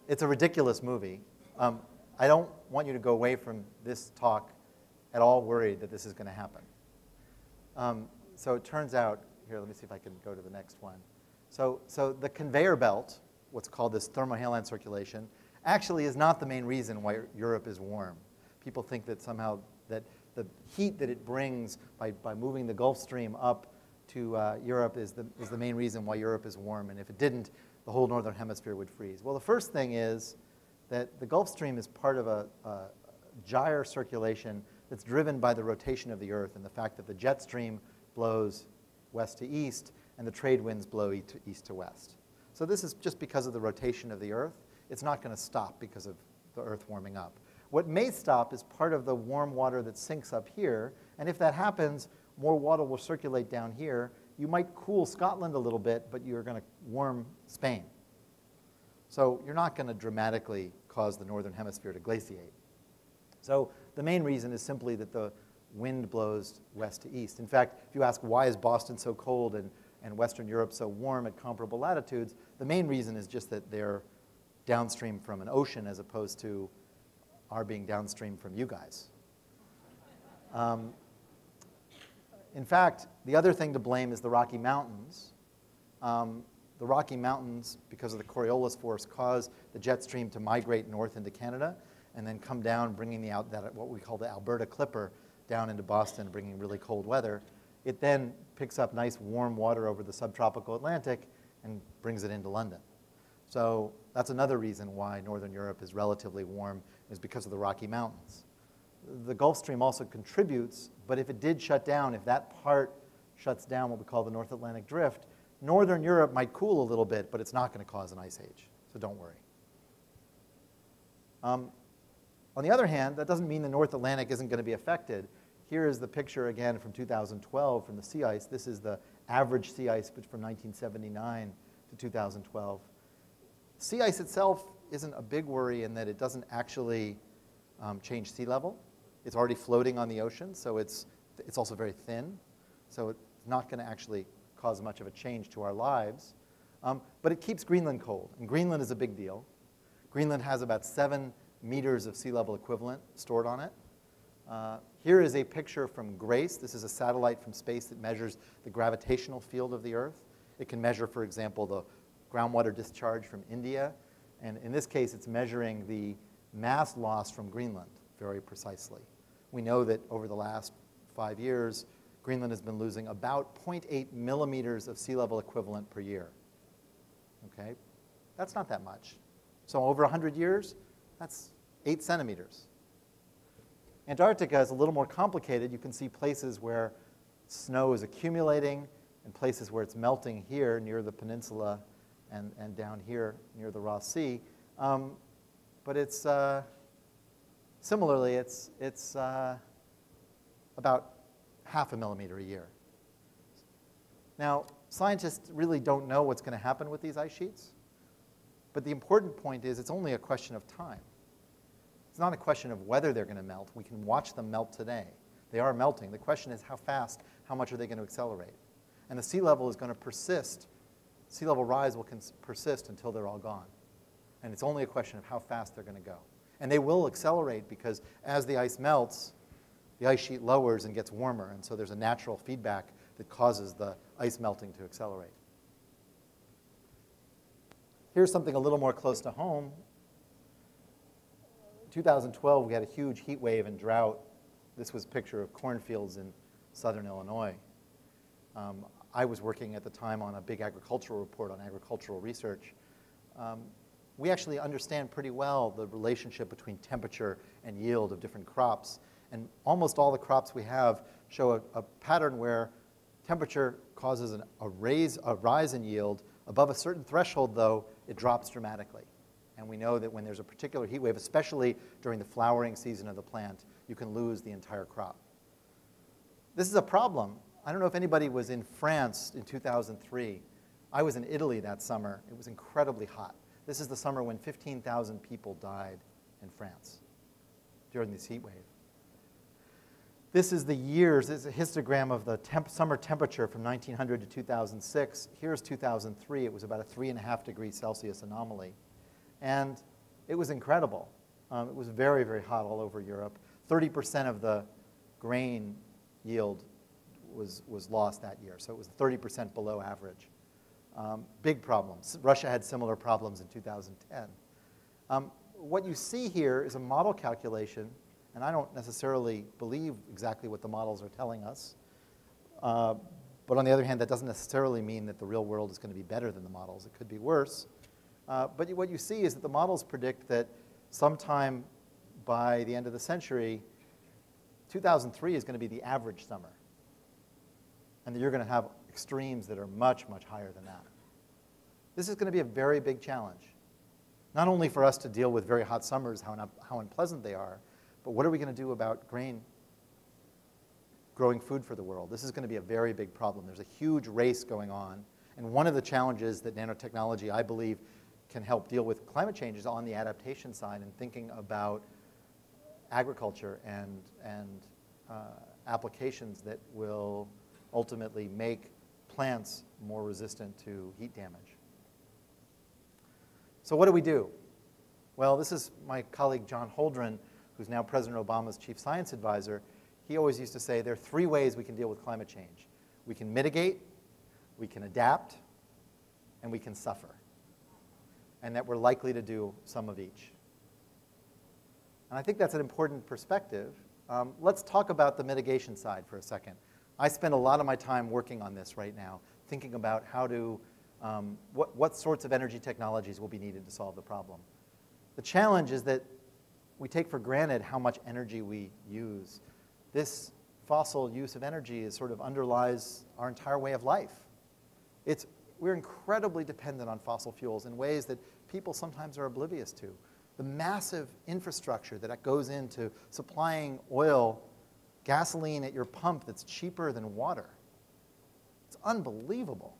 It's a ridiculous movie. I don't want you to go away from this talk at all worried that this is going to happen. So it turns out, here, let me see if I can go to the next one. So the conveyor belt, what's called this thermohaline circulation, actually is not the main reason why Europe is warm. People think that somehow that the heat that it brings by moving the Gulf Stream up to Europe is the main reason why Europe is warm, and if it didn't, the whole northern hemisphere would freeze. Well, the first thing is that the Gulf Stream is part of a gyre circulation that's driven by the rotation of the Earth and the fact that the jet stream blows west to east and the trade winds blow east to west. So this is just because of the rotation of the Earth. It's not going to stop because of the Earth warming up. What may stop is part of the warm water that sinks up here, and if that happens, more water will circulate down here. You might cool Scotland a little bit, but you're going to warm Spain. So you're not going to dramatically cause the northern hemisphere to glaciate. So the main reason is simply that the wind blows west to east. In fact, if you ask why is Boston so cold and Western Europe so warm at comparable latitudes, the main reason is just that they're downstream from an ocean as opposed to our being downstream from you guys. In fact, the other thing to blame is the Rocky Mountains. The Rocky Mountains, because of the Coriolis force, cause the jet stream to migrate north into Canada and then come down, bringing what we call the Alberta Clipper down into Boston, bringing really cold weather. It then picks up nice warm water over the subtropical Atlantic and brings it into London. So that's another reason why Northern Europe is relatively warm, is because of the Rocky Mountains. The Gulf Stream also contributes, but if it did shut down, if that part shuts down what we call the North Atlantic Drift, Northern Europe might cool a little bit, but it's not going to cause an ice age, so don't worry. On the other hand, that doesn't mean the North Atlantic isn't going to be affected. Here is the picture again from 2012 from the sea ice. This is the average sea ice from 1979 to 2012. Sea ice itself isn't a big worry in that it doesn't actually change sea level. It's already floating on the ocean, so it's also very thin. So it's not going to actually cause much of a change to our lives. But it keeps Greenland cold, and Greenland is a big deal. Greenland has about 7 meters of sea level equivalent stored on it. Here is a picture from GRACE. This is a satellite from space that measures the gravitational field of the Earth. It can measure, for example, the groundwater discharge from India. And in this case, it's measuring the mass loss from Greenland very precisely. We know that over the last 5 years, Greenland has been losing about 0.8 millimeters of sea level equivalent per year. Okay? That's not that much. So over 100 years, that's 8 centimeters. Antarctica is a little more complicated. You can see places where snow is accumulating and places where it's melting here near the peninsula and down here near the Ross Sea. But it's, similarly, it's about 0.5 millimeter a year. Now, scientists really don't know what's going to happen with these ice sheets. But the important point is it's only a question of time. It's not a question of whether they're going to melt. We can watch them melt today. They are melting. The question is how fast, how much are they going to accelerate? And the sea level is going to persist. Sea level rise will persist until they're all gone. And it's only a question of how fast they're going to go. And they will accelerate because as the ice melts, the ice sheet lowers and gets warmer. And so there's a natural feedback that causes the ice melting to accelerate. Here's something a little more close to home. In 2012, we had a huge heat wave and drought. This was a picture of cornfields in southern Illinois. I was working at the time on a big agricultural report on agricultural research. We actually understand pretty well the relationship between temperature and yield of different crops. And almost all the crops we have show a pattern where temperature causes a rise in yield. Above a certain threshold, though, it drops dramatically. And we know that when there's a particular heat wave, especially during the flowering season of the plant, you can lose the entire crop. This is a problem. I don't know if anybody was in France in 2003. I was in Italy that summer. It was incredibly hot. This is the summer when 15,000 people died in France during this heat wave. This is the years. This is a histogram of the summer temperature from 1900 to 2006. Here's 2003. It was about a 3.5 degrees Celsius anomaly. And it was incredible. It was very, very hot all over Europe. 30% of the grain yield was lost that year. So it was 30% below average. Big problems. Russia had similar problems in 2010. What you see here is a model calculation. And I don't necessarily believe exactly what the models are telling us. But on the other hand, that doesn't necessarily mean that the real world is going to be better than the models. It could be worse. But what you see is that the models predict that sometime by the end of the century, 2003 is going to be the average summer. And that you're going to have extremes that are much, much higher than that. This is going to be a very big challenge. Not only for us to deal with very hot summers, how unpleasant they are, but what are we going to do about grain growing food for the world? This is going to be a very big problem. There's a huge race going on. And one of the challenges that nanotechnology, I believe, can help deal with climate change is on the adaptation side and thinking about agriculture and applications that will ultimately make plants more resistant to heat damage. So what do we do? Well, this is my colleague John Holdren, who's now President Obama's chief science advisor. He always used to say there are 3 ways we can deal with climate change. We can mitigate, we can adapt, and we can suffer. And that we're likely to do some of each. And I think that's an important perspective. Let's talk about the mitigation side for a second. I spend a lot of my time working on this right now, thinking about how to, what sorts of energy technologies will be needed to solve the problem. The challenge is that we take for granted how much energy we use. This fossil use of energy sort of underlies our entire way of life. We're incredibly dependent on fossil fuels in ways that people sometimes are oblivious to. The massive infrastructure that goes into supplying oil, gasoline at your pump that's cheaper than water. It's unbelievable.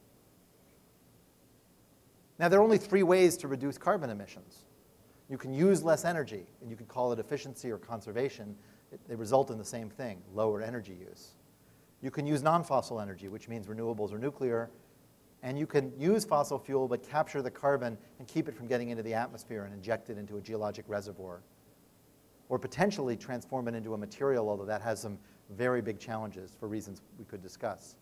Now, there are only 3 ways to reduce carbon emissions. You can use less energy, and you can call it efficiency or conservation. They result in the same thing, lower energy use. You can use non-fossil energy, which means renewables or nuclear, and you can use fossil fuel but capture the carbon and keep it from getting into the atmosphere and inject it into a geologic reservoir, or potentially transform it into a material, although that has some very big challenges for reasons we could discuss.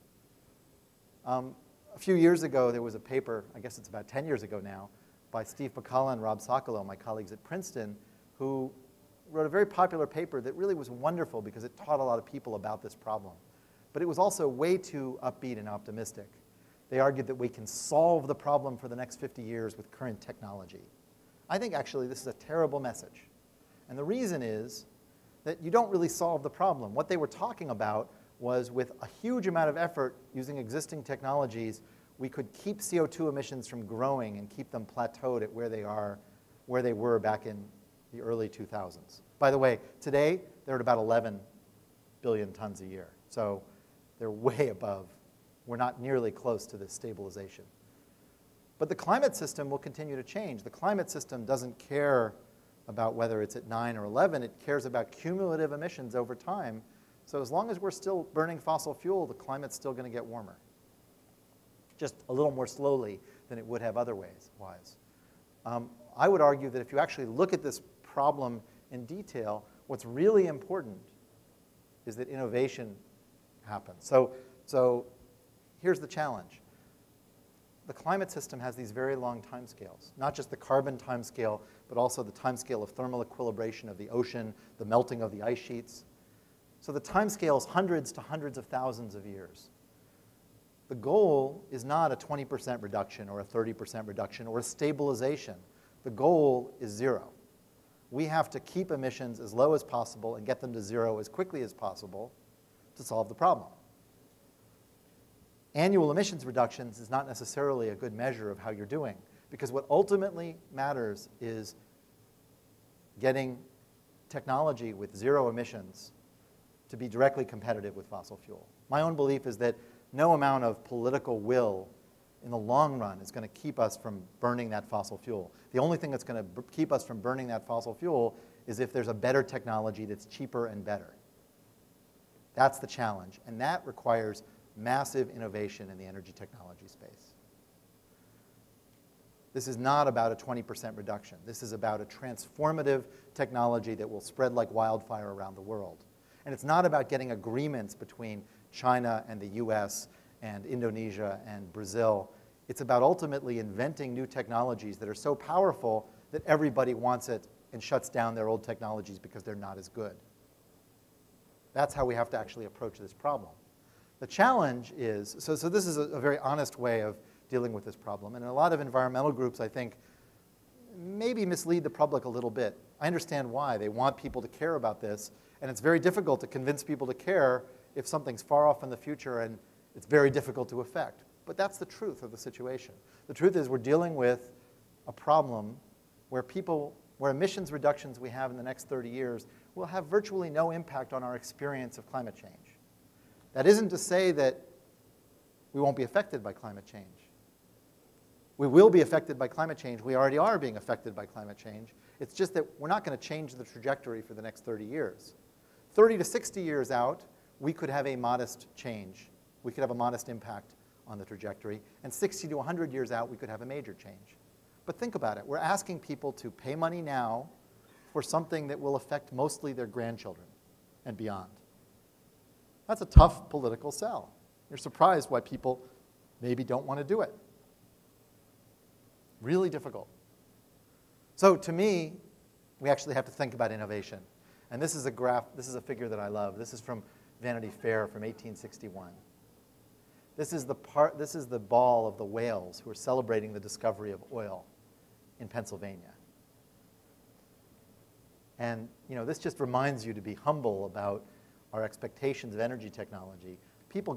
A few years ago, there was a paper, I guess it's about 10 years ago now, by Steve McCullough and Rob Socolow, my colleagues at Princeton, who wrote a very popular paper that really was wonderful because it taught a lot of people about this problem. But it was also way too upbeat and optimistic. They argued that we can solve the problem for the next 50 years with current technology. I think actually this is a terrible message. And the reason is that you don't really solve the problem. What they were talking about was with a huge amount of effort using existing technologies, we could keep CO2 emissions from growing and keep them plateaued at where they were back in the early 2000s. By the way, today they're at about 11 billion tons a year. So they're way above. We're not nearly close to this stabilization. But the climate system will continue to change. The climate system doesn't care about whether it's at 9 or 11. It cares about cumulative emissions over time. So as long as we're still burning fossil fuel, the climate's still going to get warmer. Just a little more slowly than it would have otherwise. I would argue that if you actually look at this problem in detail, what's really important is that innovation happens. So here's the challenge. The climate system has these very long timescales, not just the carbon timescale, but also the timescale of thermal equilibration of the ocean, the melting of the ice sheets. So the timescale is hundreds to hundreds of thousands of years. The goal is not a 20% reduction or a 30% reduction or a stabilization. The goal is 0. We have to keep emissions as low as possible and get them to 0 as quickly as possible to solve the problem. Annual emissions reductions is not necessarily a good measure of how you're doing Because what ultimately matters is getting technology with zero emissions to be directly competitive with fossil fuel. My own belief is that no amount of political will in the long run is going to keep us from burning that fossil fuel. The only thing that's going to keep us from burning that fossil fuel is if there's a better technology that's cheaper and better. That's the challenge, and that requires massive innovation in the energy technology space. This is not about a 20% reduction. This is about a transformative technology that will spread like wildfire around the world. And it's not about getting agreements between China and the US and Indonesia and Brazil. It's about ultimately inventing new technologies that are so powerful that everybody wants it and shuts down their old technologies because they're not as good. That's how we have to actually approach this problem. The challenge is, so this is a very honest way of dealing with this problem. And a lot of environmental groups, I think, maybe mislead the public a little bit. I understand why. They want people to care about this. And it's very difficult to convince people to care if something's far off in the future and it's very difficult to affect. But that's the truth of the situation. The truth is we're dealing with a problem where emissions reductions we have in the next 30 years will have virtually no impact on our experience of climate change. That isn't to say that we won't be affected by climate change. We will be affected by climate change. We already are being affected by climate change. It's just that we're not going to change the trajectory for the next 30 years. 30 to 60 years out, we could have a modest change. We could have a modest impact on the trajectory. And 60 to 100 years out, we could have a major change. But think about it. We're asking people to pay money now for something that will affect mostly their grandchildren and beyond. That's a tough political sell. You're surprised why people maybe don't want to do it. Really difficult. So to me, we actually have to think about innovation. And this is a graph, this is a figure that I love. This is from Vanity Fair from 1861. This is the ball of the whales who are celebrating the discovery of oil in Pennsylvania. And this just reminds you to be humble about our expectations of energy technology. People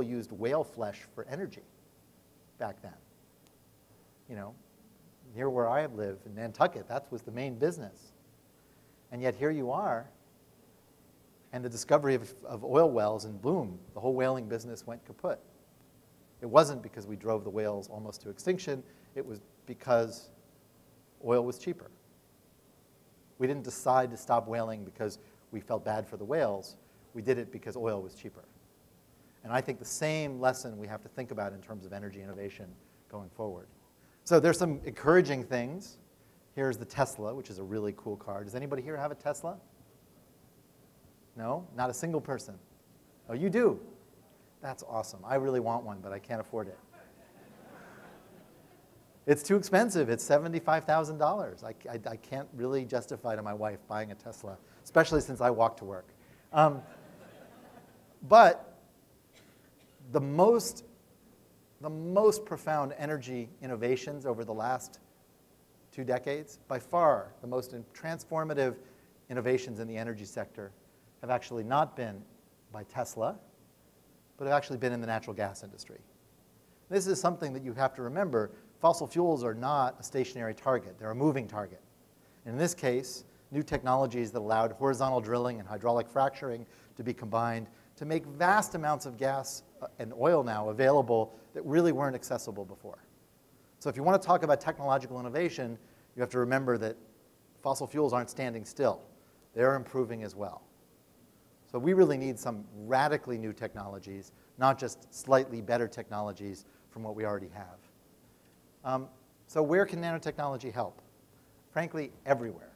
used whale flesh for energy back then. Near where I live in Nantucket, that was the main business. And yet here you are, and the discovery of oil wells, and boom, the whole whaling business went kaput. It wasn't because we drove the whales almost to extinction. It was because oil was cheaper. We didn't decide to stop whaling because we felt bad for the whales. We did it because oil was cheaper. And I think the same lesson we have to think about in terms of energy innovation going forward. So there's some encouraging things. Here's the Tesla, which is a really cool car. Does anybody here have a Tesla? No? Not a single person. Oh, you do? That's awesome. I really want one, but I can't afford it. It's too expensive. It's $75,000. I can't really justify to my wife buying a Tesla, especially since I walk to work. But the most profound energy innovations over the last 2 decades, by far the most transformative innovations in the energy sector have actually not been by Tesla, but have actually been in the natural gas industry. This is something that you have to remember. Fossil fuels are not a stationary target. They're a moving target. And in this case, new technologies that allowed horizontal drilling and hydraulic fracturing to be combined to make vast amounts of gas and oil now available that really weren't accessible before. So if you want to talk about technological innovation, you have to remember that fossil fuels aren't standing still. They're improving as well. So we really need some radically new technologies, not just slightly better technologies from what we already have. So where can nanotechnology help? Frankly, everywhere.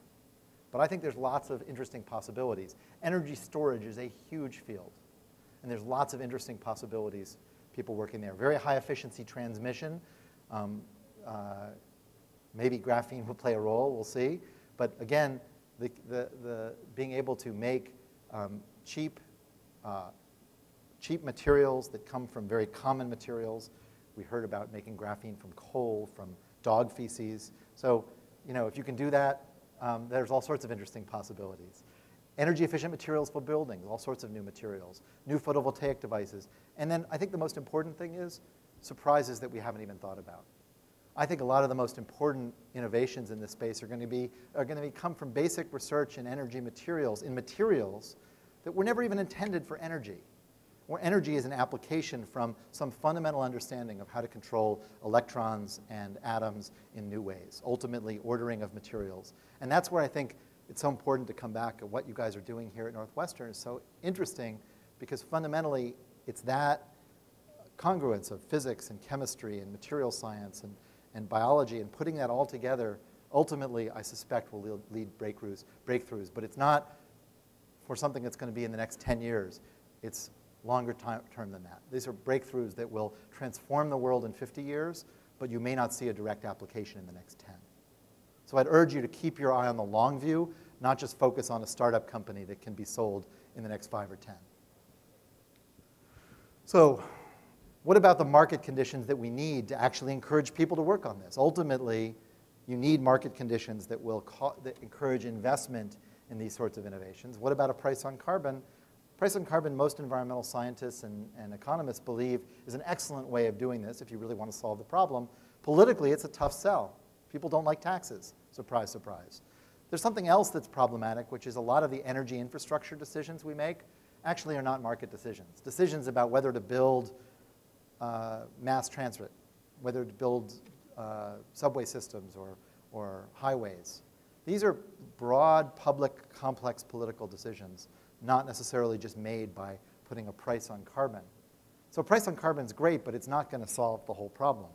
But I think there's lots of interesting possibilities. Energy storage is a huge field. And there's lots of interesting possibilities, people working there. Very high efficiency transmission. Maybe graphene will play a role, we'll see. But again, the being able to make cheap materials that come from very common materials. We heard about making graphene from coal, from dog feces. So, if you can do that, there's all sorts of interesting possibilities. Energy efficient materials for buildings, all sorts of new materials, new photovoltaic devices. And then I think the most important thing is surprises that we haven't even thought about. I think a lot of the most important innovations in this space are going to come from basic research in energy materials, that were never even intended for energy, where energy is an application from some fundamental understanding of how to control electrons and atoms in new ways, ultimately ordering of materials. And that's where I think it's so important to come back at what you guys are doing here at Northwestern is so interesting, because fundamentally it's that congruence of physics and chemistry and material science and biology, and putting that all together, ultimately, I suspect will lead breakthroughs. But it's not for something that's going to be in the next 10 years. It's longer term than that. These are breakthroughs that will transform the world in 50 years, but you may not see a direct application in the next 10. So I'd urge you to keep your eye on the long view, not just focus on a startup company that can be sold in the next 5 or 10. So what about the market conditions that we need to actually encourage people to work on this? Ultimately, you need market conditions that will that encourage investment in these sorts of innovations. What about a price on carbon? Price on carbon, most environmental scientists and economists believe, is an excellent way of doing this if you really want to solve the problem. Politically, it's a tough sell. People don't like taxes. Surprise, surprise. There's something else that's problematic, which is a lot of the energy infrastructure decisions we make actually are not market decisions. Decisions about whether to build mass transit, whether to build subway systems or highways. These are broad, public, complex political decisions, not necessarily just made by putting a price on carbon. So a price on carbon is great, but it's not going to solve the whole problem.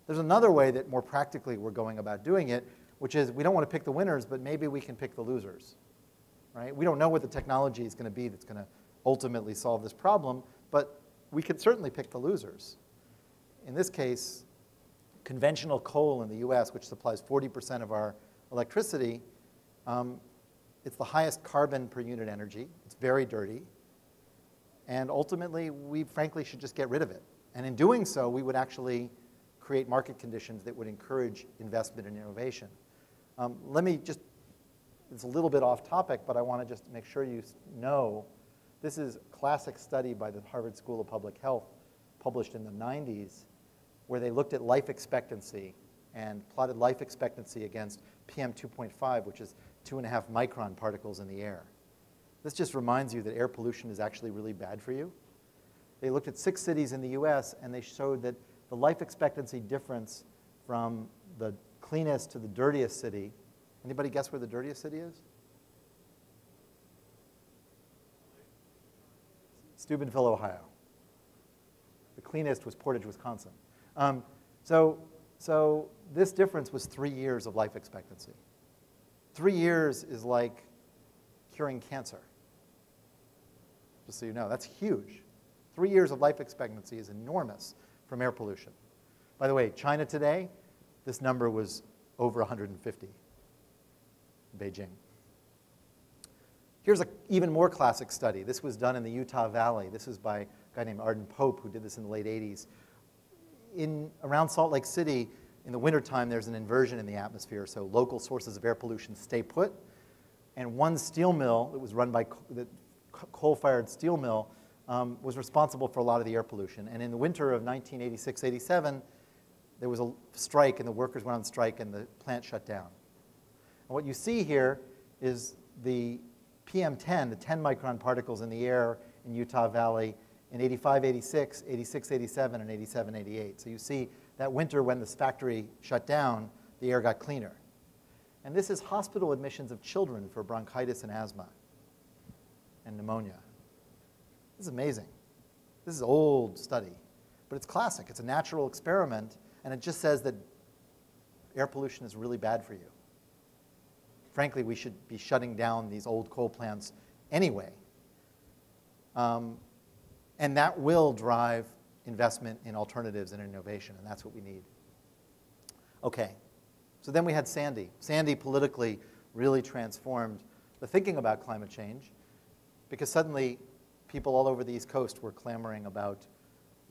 There's another way that more practically we're going about doing it, which is we don't want to pick the winners, but maybe we can pick the losers. Right? We don't know what the technology is going to be that's going to ultimately solve this problem, but we could certainly pick the losers. In this case, conventional coal in the US, which supplies 40% of our electricity, it's the highest carbon per unit energy. It's very dirty. And ultimately, we frankly should just get rid of it. And in doing so, we would actually create market conditions that would encourage investment and innovation. Let me just, it's a little bit off topic, but I want to just make sure you know, this is a classic study by the Harvard School of Public Health, published in the 90s, where they looked at life expectancy and plotted life expectancy against PM 2.5, which is 2.5 micron particles in the air. This just reminds you that air pollution is actually really bad for you. They looked at 6 cities in the US, and they showed that the life expectancy difference from the cleanest to the dirtiest city, anybody guess where the dirtiest city is? Steubenville, Ohio. The cleanest was Portage, Wisconsin. So this difference was 3 years of life expectancy. 3 years is like curing cancer. Just so you know, that's huge. 3 years of life expectancy is enormous from air pollution. By the way, China today, this number was over 150 in Beijing. Here's an even more classic study. This was done in the Utah Valley. This was by a guy named Arden Pope, who did this in the late 80s. Around Salt Lake City, in the wintertime, there's an inversion in the atmosphere, so local sources of air pollution stay put. And one steel mill that was run by the coal-fired steel mill was responsible for a lot of the air pollution. And in the winter of 1986-87, there was a strike, and the workers went on strike, and the plant shut down. And what you see here is the PM10, the 10 micron particles in the air in Utah Valley in 85-86, 86-87, and 87-88. So you see that winter when this factory shut down, the air got cleaner. And this is hospital admissions of children for bronchitis and asthma and pneumonia. This is amazing. This is an old study, but it's classic. It's a natural experiment, and it just says that air pollution is really bad for you. Frankly, we should be shutting down these old coal plants anyway. And that will drive investment in alternatives and innovation, and that's what we need. Okay, so then we had Sandy. Sandy politically really transformed the thinking about climate change, because suddenly people all over the East Coast were clamoring about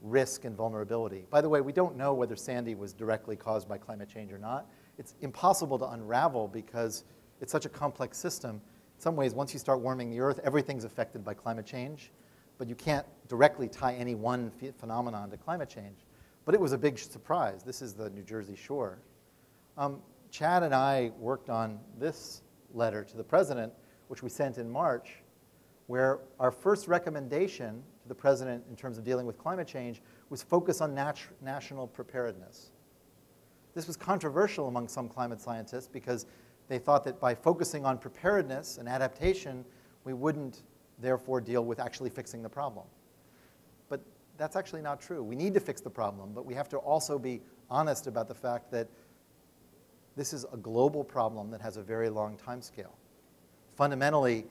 risk and vulnerability. By the way, we don't know whether Sandy was directly caused by climate change or not. It's impossible to unravel because it's such a complex system. In some ways, once you start warming the Earth, everything's affected by climate change, but you can't directly tie any one phenomenon to climate change. But it was a big surprise. This is the New Jersey shore. Chad and I worked on this letter to the president, which we sent in March, where our first recommendation to the president in terms of dealing with climate change was focus on national preparedness. This was controversial among some climate scientists because they thought that by focusing on preparedness and adaptation, we wouldn't therefore deal with actually fixing the problem. But that's actually not true. We need to fix the problem, but we have to also be honest about the fact that this is a global problem that has a very long time scale. Fundamentally,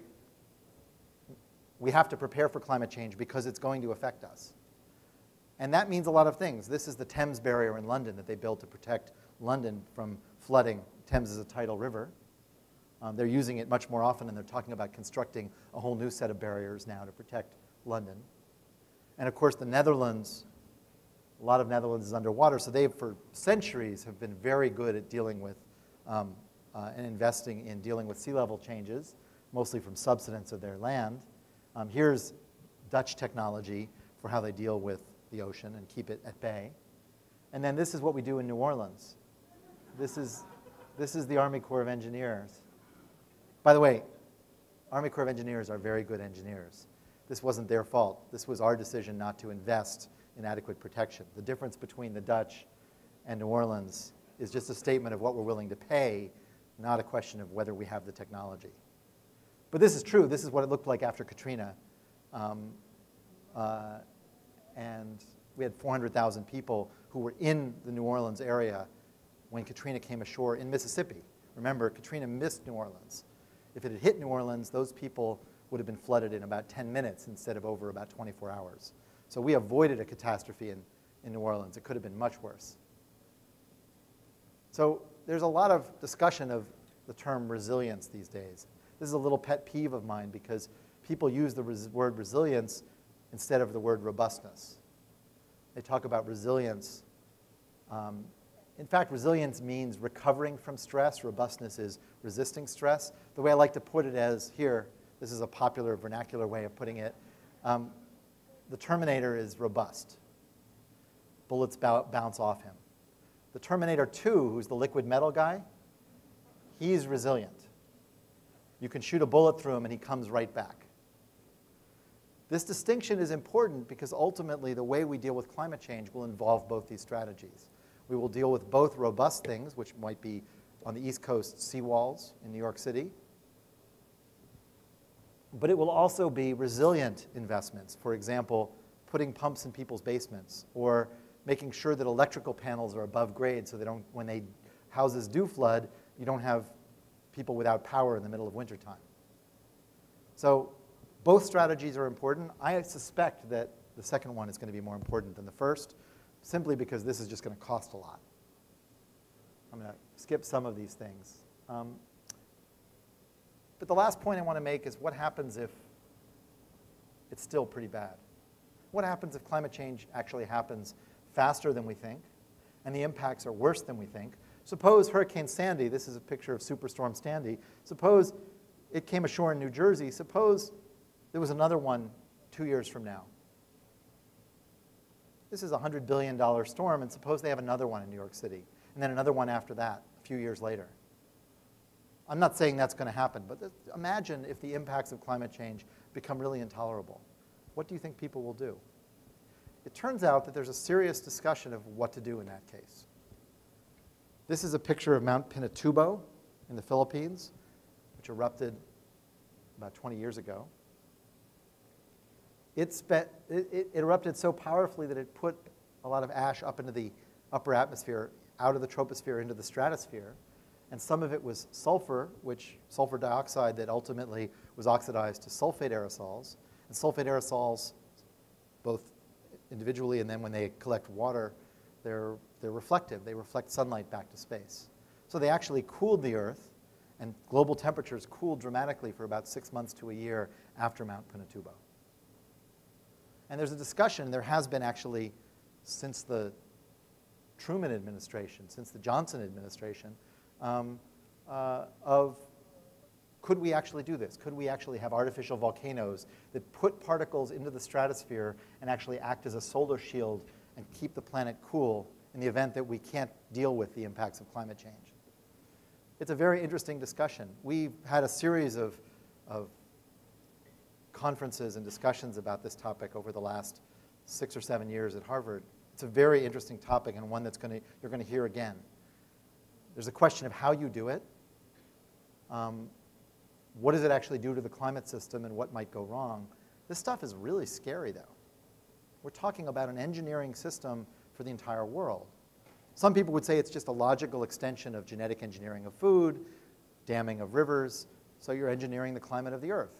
we have to prepare for climate change because it's going to affect us. And that means a lot of things. This is the Thames barrier in London that they built to protect London from flooding. Thames is a tidal river. They're using it much more often, and they're talking about constructing a whole new set of barriers now to protect London. And of course, the Netherlands, a lot of Netherlands is underwater, so they, for centuries, have been very good at dealing with and investing in dealing with sea level changes, mostly from subsidence of their land. Here's Dutch technology for how they deal with the ocean and keep it at bay. And then this is what we do in New Orleans. This is the Army Corps of Engineers. By the way, Army Corps of Engineers are very good engineers. This wasn't their fault. This was our decision not to invest in adequate protection. The difference between the Dutch and New Orleans is just a statement of what we're willing to pay, not a question of whether we have the technology. But this is true. This is what it looked like after Katrina. And we had 400,000 people who were in the New Orleans area when Katrina came ashore in Mississippi. Remember, Katrina missed New Orleans. If it had hit New Orleans, those people would have been flooded in about 10 minutes instead of over about 24 hours. So we avoided a catastrophe in New Orleans. It could have been much worse. So there's a lot of discussion of the term resilience these days. This is a little pet peeve of mine because people use the word resilience instead of the word robustness. They talk about resilience. In fact, resilience means recovering from stress. Robustness is resisting stress. The way I like to put it is here, this is a popular vernacular way of putting it. The Terminator is robust. Bullets bounce off him. The Terminator 2, who's the liquid metal guy, he's resilient. You can shoot a bullet through him and he comes right back. This distinction is important because ultimately the way we deal with climate change will involve both these strategies. We will deal with both robust things, which might be on the East Coast seawalls in New York City, but it will also be resilient investments. For example, putting pumps in people's basements or making sure that electrical panels are above grade so they don't, when houses do flood, you don't have people without power in the middle of wintertime. So both strategies are important. I suspect that the second one is going to be more important than the first, simply because this is just going to cost a lot. I'm going to skip some of these things. But the last point I want to make is what happens if it's still pretty bad? What happens if climate change actually happens faster than we think and the impacts are worse than we think? Suppose Hurricane Sandy, this is a picture of Superstorm Sandy, suppose it came ashore in New Jersey, suppose there was another one 2 years from now. This is a $100 billion storm, and suppose they have another one in New York City, and then another one after that, a few years later. I'm not saying that's going to happen, but imagine if the impacts of climate change become really intolerable. What do you think people will do? It turns out that there's a serious discussion of what to do in that case. This is a picture of Mount Pinatubo in the Philippines, which erupted about 20 years ago. It erupted so powerfully that it put a lot of ash up into the upper atmosphere, out of the troposphere into the stratosphere. And some of it was sulfur, sulfur dioxide that ultimately was oxidized to sulfate aerosols. And sulfate aerosols, both individually and then when they collect water, they're reflective. They reflect sunlight back to space. So they actually cooled the Earth, and global temperatures cooled dramatically for about 6 months to a year after Mount Pinatubo. And there's a discussion, there has been actually since the Truman administration, since the Johnson administration, of could we actually do this? Could we actually have artificial volcanoes that put particles into the stratosphere and actually act as a solar shield and keep the planet cool in the event that we can't deal with the impacts of climate change? It's a very interesting discussion. We've had a series of conferences and discussions about this topic over the last 6 or 7 years at Harvard. It's a very interesting topic and one that's you're going to hear again. There's a question of how you do it. What does it actually do to the climate system and what might go wrong? This stuff is really scary, though. We're talking about an engineering system for the entire world. Some people would say it's just a logical extension of genetic engineering of food, damming of rivers, so you're engineering the climate of the Earth.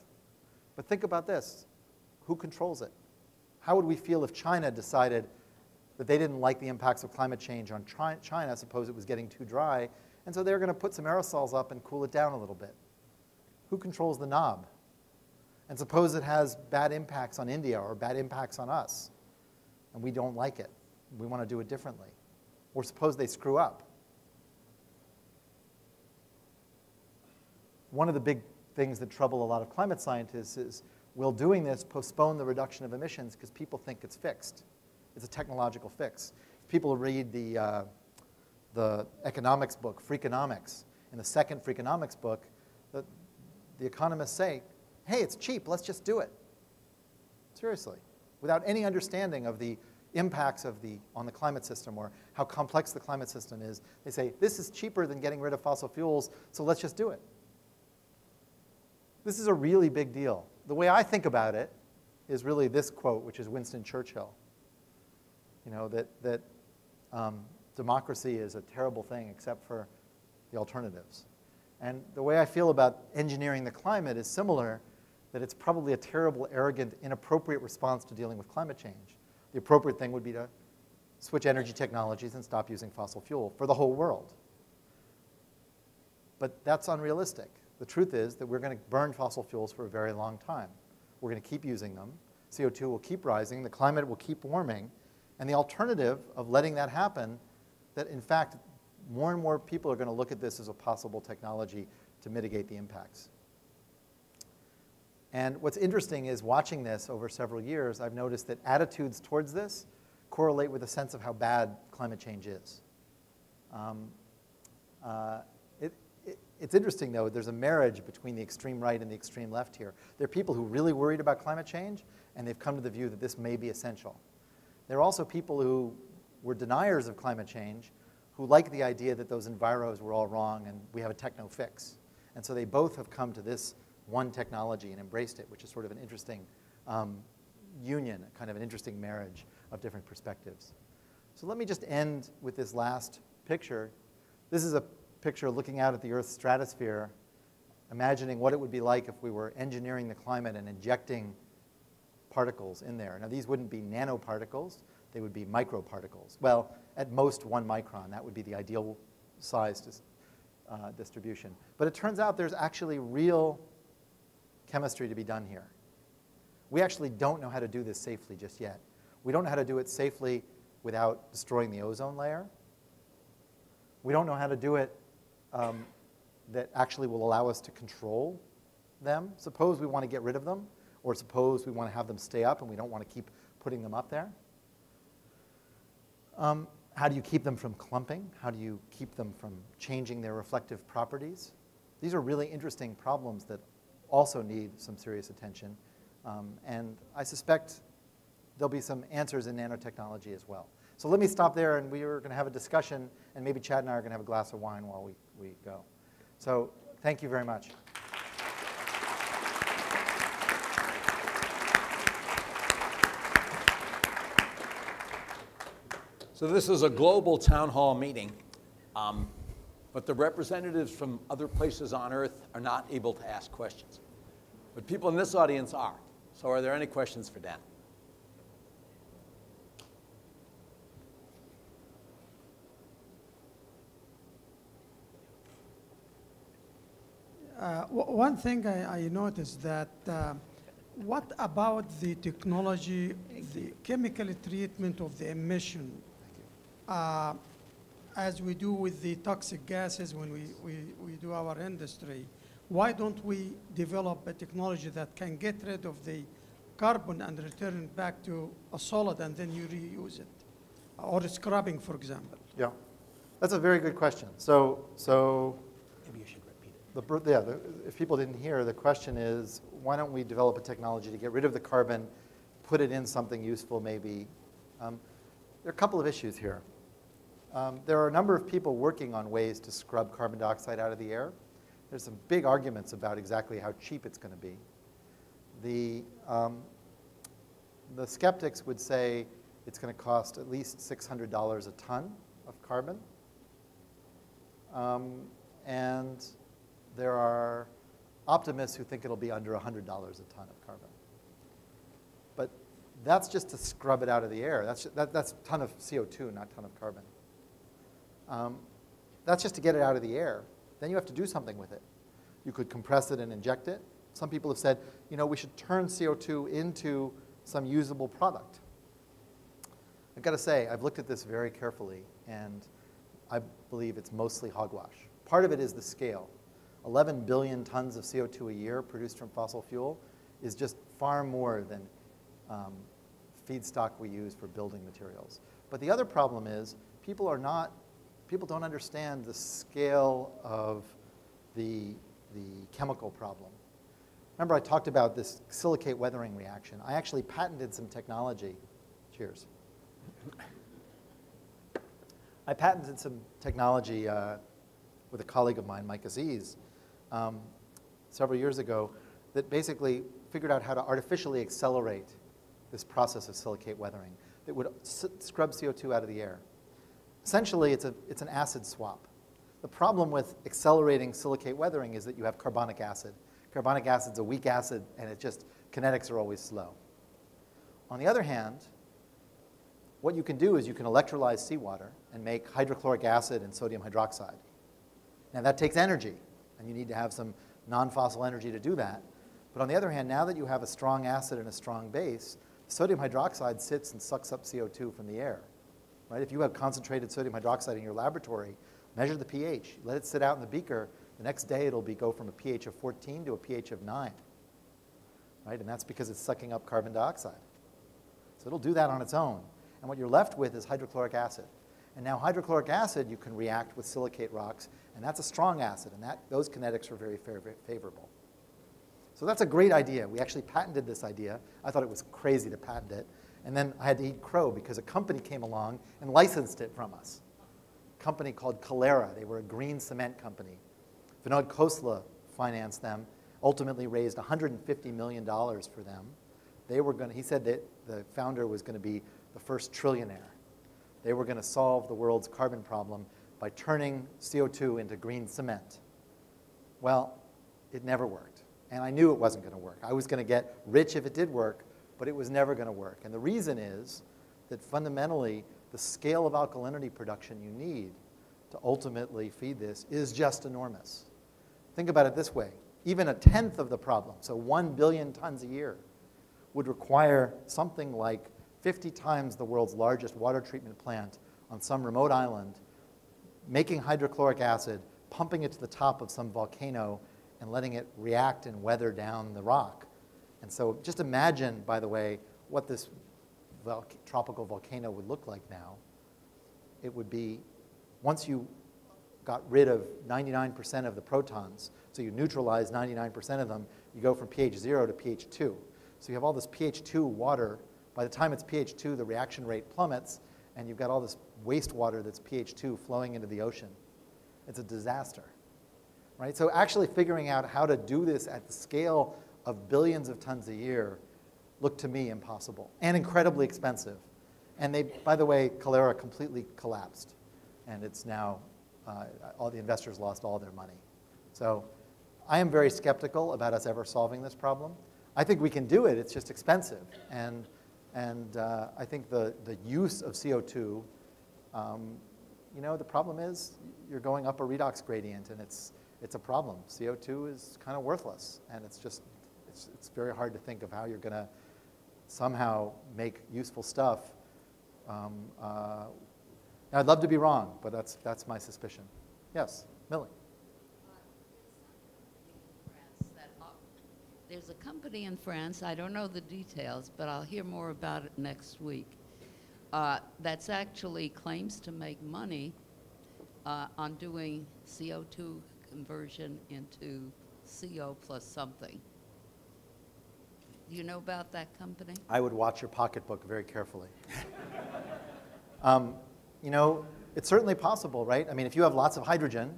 But think about this. Who controls it? How would we feel if China decided that they didn't like the impacts of climate change on China, suppose it was getting too dry, and so they're going to put some aerosols up and cool it down a little bit? Who controls the knob? And suppose it has bad impacts on India or bad impacts on us, and we don't like it. We want to do it differently. Or suppose they screw up. One of the big things that trouble a lot of climate scientists is, will doing this postpone the reduction of emissions because people think it's fixed? It's a technological fix. If people read the economics book, Freakonomics, in the second Freakonomics book, the economists say, hey, it's cheap, let's just do it. Seriously, without any understanding of the impacts on the climate system or how complex the climate system is. They say, this is cheaper than getting rid of fossil fuels, so let's just do it. This is a really big deal. The way I think about it is really this quote, which is Winston Churchill. You know, that democracy is a terrible thing except for the alternatives. And the way I feel about engineering the climate is similar, that it's probably a terrible, arrogant, inappropriate response to dealing with climate change. The appropriate thing would be to switch energy technologies and stop using fossil fuel for the whole world. But that's unrealistic. The truth is that we're going to burn fossil fuels for a very long time. We're going to keep using them. CO2 will keep rising. The climate will keep warming. And the alternative of letting that happen, that in fact, more and more people are going to look at this as a possible technology to mitigate the impacts. And what's interesting is watching this over several years, I've noticed that attitudes towards this correlate with a sense of how bad climate change is. It's interesting, though, there's a marriage between the extreme right and the extreme left here. There are people who are really worried about climate change, and they've come to the view that this may be essential. There are also people who were deniers of climate change who like the idea that those enviros were all wrong and we have a techno fix. And so they both have come to this one technology and embraced it, which is sort of an interesting union, kind of an interesting marriage of different perspectives. So let me just end with this last picture. This is a picture looking out at the Earth's stratosphere, imagining what it would be like if we were engineering the climate and injecting particles in there. Now, these wouldn't be nanoparticles. They would be microparticles. Well, at most 1 micron. That would be the ideal size distribution. But it turns out there's actually real chemistry to be done here. We actually don't know how to do this safely just yet. We don't know how to do it safely without destroying the ozone layer. We don't know how to do it that actually will allow us to control them. Suppose we want to get rid of them, or suppose we want to have them stay up and we don't want to keep putting them up there. How do you keep them from clumping? How do you keep them from changing their reflective properties? These are really interesting problems that also need some serious attention. And I suspect there'll be some answers in nanotechnology as well. So let me stop there, and we are going to have a discussion, and maybe Chad and I are going to have a glass of wine while we go. So thank you very much. So this is a global town hall meeting, but the representatives from other places on Earth are not able to ask questions. But people in this audience are. So are there any questions for Dan? One thing I noticed that what about the technology, the chemical treatment of the emission, as we do with the toxic gases when we do our industry? Why don't we develop a technology that can get rid of the carbon and return it back to a solid and then you reuse it? or scrubbing, for example? Yeah, that's a very good question. So Maybe you should repeat it. if people didn't hear, the question is, why don't we develop a technology to get rid of the carbon, put it in something useful maybe? There are a couple of issues here. There are a number of people working on ways to scrub carbon dioxide out of the air. There's some big arguments about exactly how cheap it's going to be. The skeptics would say it's going to cost at least $600 a ton of carbon. And there are optimists who think it'll be under $100 a ton of carbon. But that's just to scrub it out of the air. That's a ton of CO2, not a ton of carbon. That's just to get it out of the air. Then you have to do something with it. You could compress it and inject it. Some people have said, you know, we should turn CO2 into some usable product. I've got to say, I've looked at this very carefully, and I believe it's mostly hogwash. Part of it is the scale. 11 billion tons of CO2 a year produced from fossil fuel is just far more than feedstock we use for building materials. But the other problem is people don't understand the scale of the chemical problem. Remember, I talked about this silicate weathering reaction. I actually patented some technology. Cheers. I patented some technology with a colleague of mine, Mike Aziz, several years ago that basically figured out how to artificially accelerate this process of silicate weathering that would scrub CO2 out of the air. Essentially, it's an acid swap. The problem with accelerating silicate weathering is that you have carbonic acid. Carbonic acid's a weak acid, and kinetics are always slow. On the other hand, what you can do is you can electrolyze seawater and make hydrochloric acid and sodium hydroxide. Now, that takes energy, and you need to have some non-fossil energy to do that. But on the other hand, now that you have a strong acid and a strong base, sodium hydroxide sits and sucks up CO2 from the air. Right? If you have concentrated sodium hydroxide in your laboratory, measure the pH, let it sit out in the beaker. The next day, it'll go from a pH of 14 to a pH of 9. Right? And that's because it's sucking up carbon dioxide. So it'll do that on its own. And what you're left with is hydrochloric acid. And now hydrochloric acid, you can react with silicate rocks, and that's a strong acid, and those kinetics are very, very favorable. So that's a great idea. We actually patented this idea. I thought it was crazy to patent it. And then I had to eat crow because a company came along and licensed it from us. A company called Calera. They were a green cement company. Vinod Khosla financed them, ultimately raised $150 million for them. He said that the founder was going to be the first trillionaire. They were going to solve the world's carbon problem by turning CO2 into green cement. Well, it never worked. And I knew it wasn't going to work. I was going to get rich if it did work, but it was never going to work. And the reason is that fundamentally, the scale of alkalinity production you need to ultimately feed this is just enormous. Think about it this way. Even a tenth of the problem, so 1 billion tons a year, would require something like 50 times the world's largest water treatment plant on some remote island, making hydrochloric acid, pumping it to the top of some volcano, and letting it react and weather down the rock. And so just imagine, by the way, what this tropical volcano would look like now. It would be, once you got rid of 99% of the protons, so you neutralize 99% of them, you go from pH 0 to pH 2. So you have all this pH 2 water. By the time it's pH 2, the reaction rate plummets, and you've got all this wastewater that's pH 2 flowing into the ocean. It's a disaster. Right? So actually figuring out how to do this at the scale of billions of tons a year looked to me impossible and incredibly expensive. And they, by the way, Calera completely collapsed. And it's now, all the investors lost all their money. So I am very skeptical about us ever solving this problem. I think we can do it, it's just expensive. And I think the use of CO2, you know, the problem is you're going up a redox gradient, and it's a problem. CO2 is kind of worthless, and it's very hard to think of how you're going to somehow make useful stuff. I'd love to be wrong, but that's my suspicion. Yes, Millie. There's a company in France, I don't know the details, but I'll hear more about it next week, that's actually claims to make money on doing CO2 conversion into CO plus something. Do you know about that company? I would watch your pocketbook very carefully. You know, it's certainly possible, right? I mean, if you have lots of hydrogen,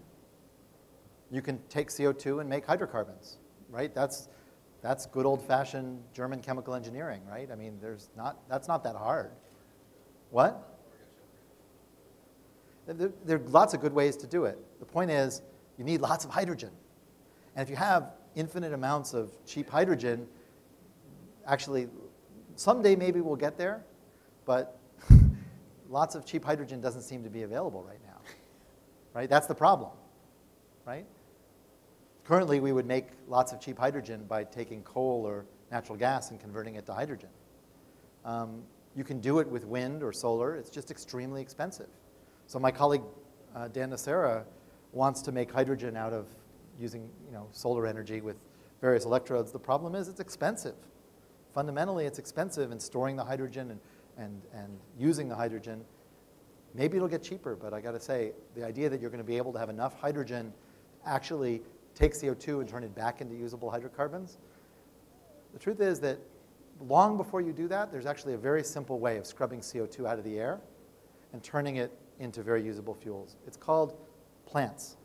you can take CO2 and make hydrocarbons, right? That's good old-fashioned German chemical engineering, right? I mean, that's not that hard. What? There are lots of good ways to do it. The point is, you need lots of hydrogen. And if you have infinite amounts of cheap hydrogen, actually, someday maybe we'll get there, but lots of cheap hydrogen doesn't seem to be available right now, right? That's the problem, right? Currently, we would make lots of cheap hydrogen by taking coal or natural gas and converting it to hydrogen. You can do it with wind or solar. It's just extremely expensive. So my colleague, Dan Nacera, wants to make hydrogen out of using solar energy with various electrodes. The problem is it's expensive. Fundamentally, it's expensive, and storing the hydrogen and using the hydrogen. Maybe it'll get cheaper, but I got to say, the idea that you're going to be able to have enough hydrogen actually take CO2 and turn it back into usable hydrocarbons, the truth is that long before you do that, there's actually a very simple way of scrubbing CO2 out of the air and turning it into very usable fuels. It's called plants.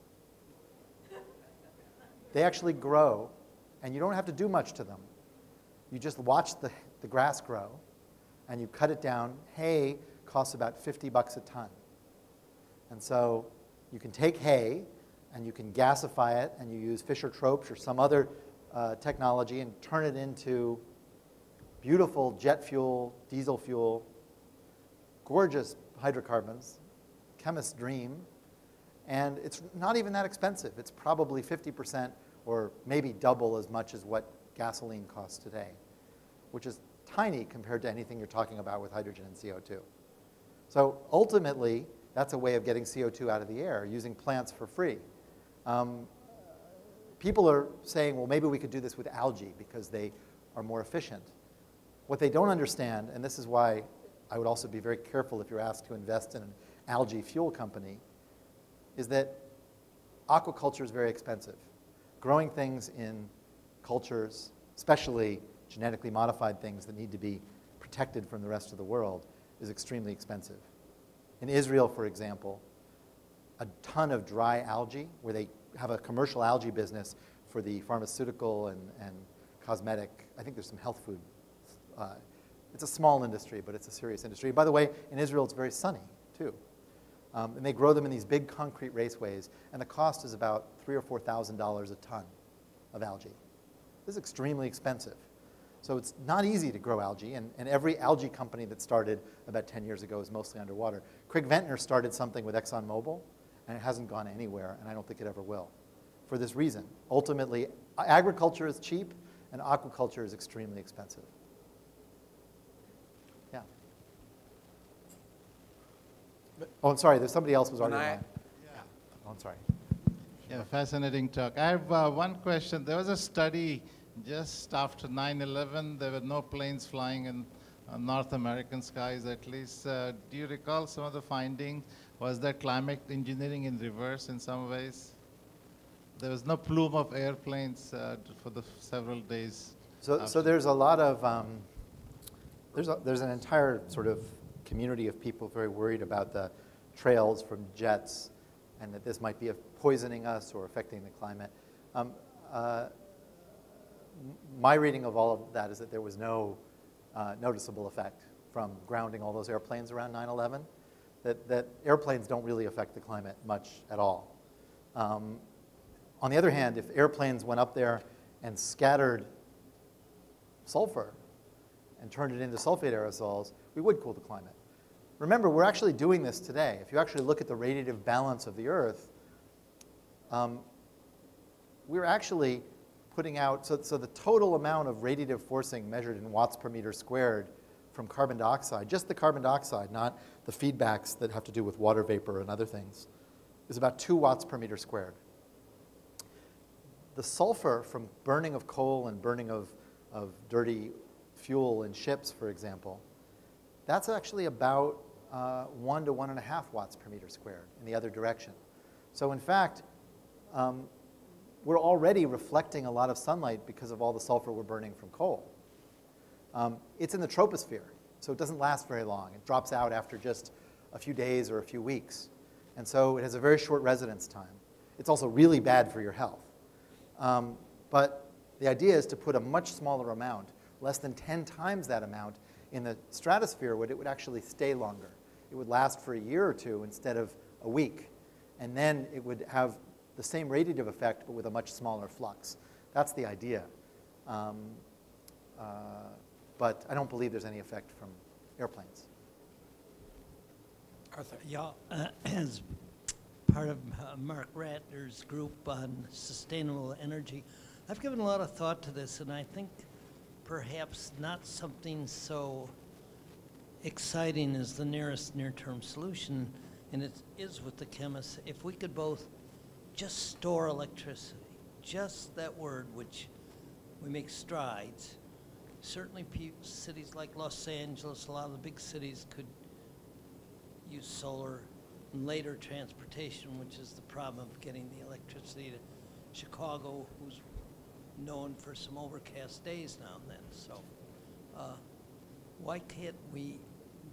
They actually grow, and you don't have to do much to them. You just watch the grass grow, and you cut it down. Hay costs about $50 a ton. And so you can take hay, and you can gasify it, and you use Fischer-Tropsch or some other technology and turn it into beautiful jet fuel, diesel fuel, gorgeous hydrocarbons, chemist's dream, and it's not even that expensive. It's probably 50% or maybe double as much as what gasoline costs today, which is tiny compared to anything you're talking about with hydrogen and CO2. So ultimately, that's a way of getting CO2 out of the air, using plants for free. People are saying, well, maybe we could do this with algae because they are more efficient. What they don't understand, and this is why I would also be very careful if you're asked to invest in an algae fuel company, is that aquaculture is very expensive. Growing things in cultures, especially genetically modified things that need to be protected from the rest of the world, is extremely expensive. In Israel, for example, a ton of dry algae, where they have a commercial algae business for the pharmaceutical and cosmetic, I think there's some health food. It's a small industry, but it's a serious industry. By the way, in Israel, it's very sunny, too. And they grow them in these big concrete raceways, and the cost is about $3,000 or $4,000 a ton of algae. This is extremely expensive. So it's not easy to grow algae, and every algae company that started about 10 years ago is mostly underwater. Craig Ventnor started something with ExxonMobil, and it hasn't gone anywhere, and I don't think it ever will, for this reason. Ultimately, agriculture is cheap, and aquaculture is extremely expensive. Yeah. Oh, I'm sorry, there's somebody else was already on. Yeah. Oh, I'm sorry. Yeah, fascinating talk. I have one question. There was a study just after 9/11. There were no planes flying in North American skies, at least. Do you recall some of the findings? Was there climate engineering in reverse in some ways? There was no plume of airplanes for the several days. So there's a lot of, there's an entire sort of community of people very worried about the trails from jets and that this might be poisoning us or affecting the climate. My reading of all of that is that there was no noticeable effect from grounding all those airplanes around 9/11, that airplanes don't really affect the climate much at all. On the other hand, if airplanes went up there and scattered sulfur and turned it into sulfate aerosols, we would cool the climate. Remember, we're actually doing this today. If you actually look at the radiative balance of the Earth, we're actually putting out, so the total amount of radiative forcing measured in watts per meter squared from carbon dioxide, just the carbon dioxide, not the feedbacks that have to do with water vapor and other things, is about 2 watts per meter squared. The sulfur from burning of coal and burning of dirty fuel in ships, for example, that's actually about 1 to 1.5 watts per meter squared in the other direction. So in fact, we're already reflecting a lot of sunlight because of all the sulfur we're burning from coal. It's in the troposphere, so it doesn't last very long. It drops out after just a few days or a few weeks. And so it has a very short residence time. It's also really bad for your health. But the idea is to put a much smaller amount, less than 10 times that amount, in the stratosphere, where it would actually stay longer. It would last for a year or two instead of a week. And then it would have the same radiative effect, but with a much smaller flux. That's the idea. But I don't believe there's any effect from airplanes. Arthur, yeah, as part of Mark Ratner's group on sustainable energy, I've given a lot of thought to this, and I think perhaps not something so exciting as the nearest near-term solution, and it is with the chemists. If we could both just store electricity, just that word, which we make strides. Certainly cities like Los Angeles, a lot of the big cities could use solar, and later transportation, which is the problem of getting the electricity to Chicago, who's known for some overcast days now and then. So why can't we,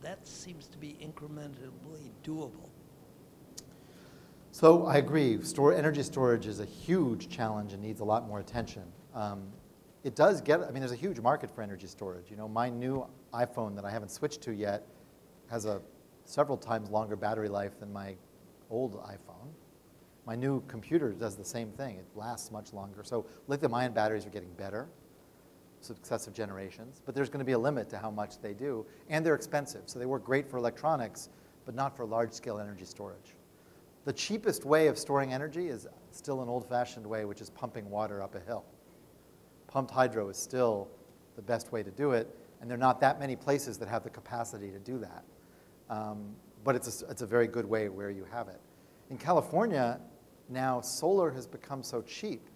that seems to be incrementally doable. So I agree, energy storage is a huge challenge and needs a lot more attention. It does get, I mean, there's a huge market for energy storage. You know, my new iPhone that I haven't switched to yet has a several times longer battery life than my old iPhone. My new computer does the same thing. It lasts much longer. So lithium-ion batteries are getting better, successive generations, but there's going to be a limit to how much they do, and they're expensive. So they work great for electronics, but not for large-scale energy storage. The cheapest way of storing energy is still an old-fashioned way, which is pumping water up a hill. Pumped hydro is still the best way to do it, and there are not that many places that have the capacity to do that. But it's a very good way where you have it. In California, now solar has become so cheap.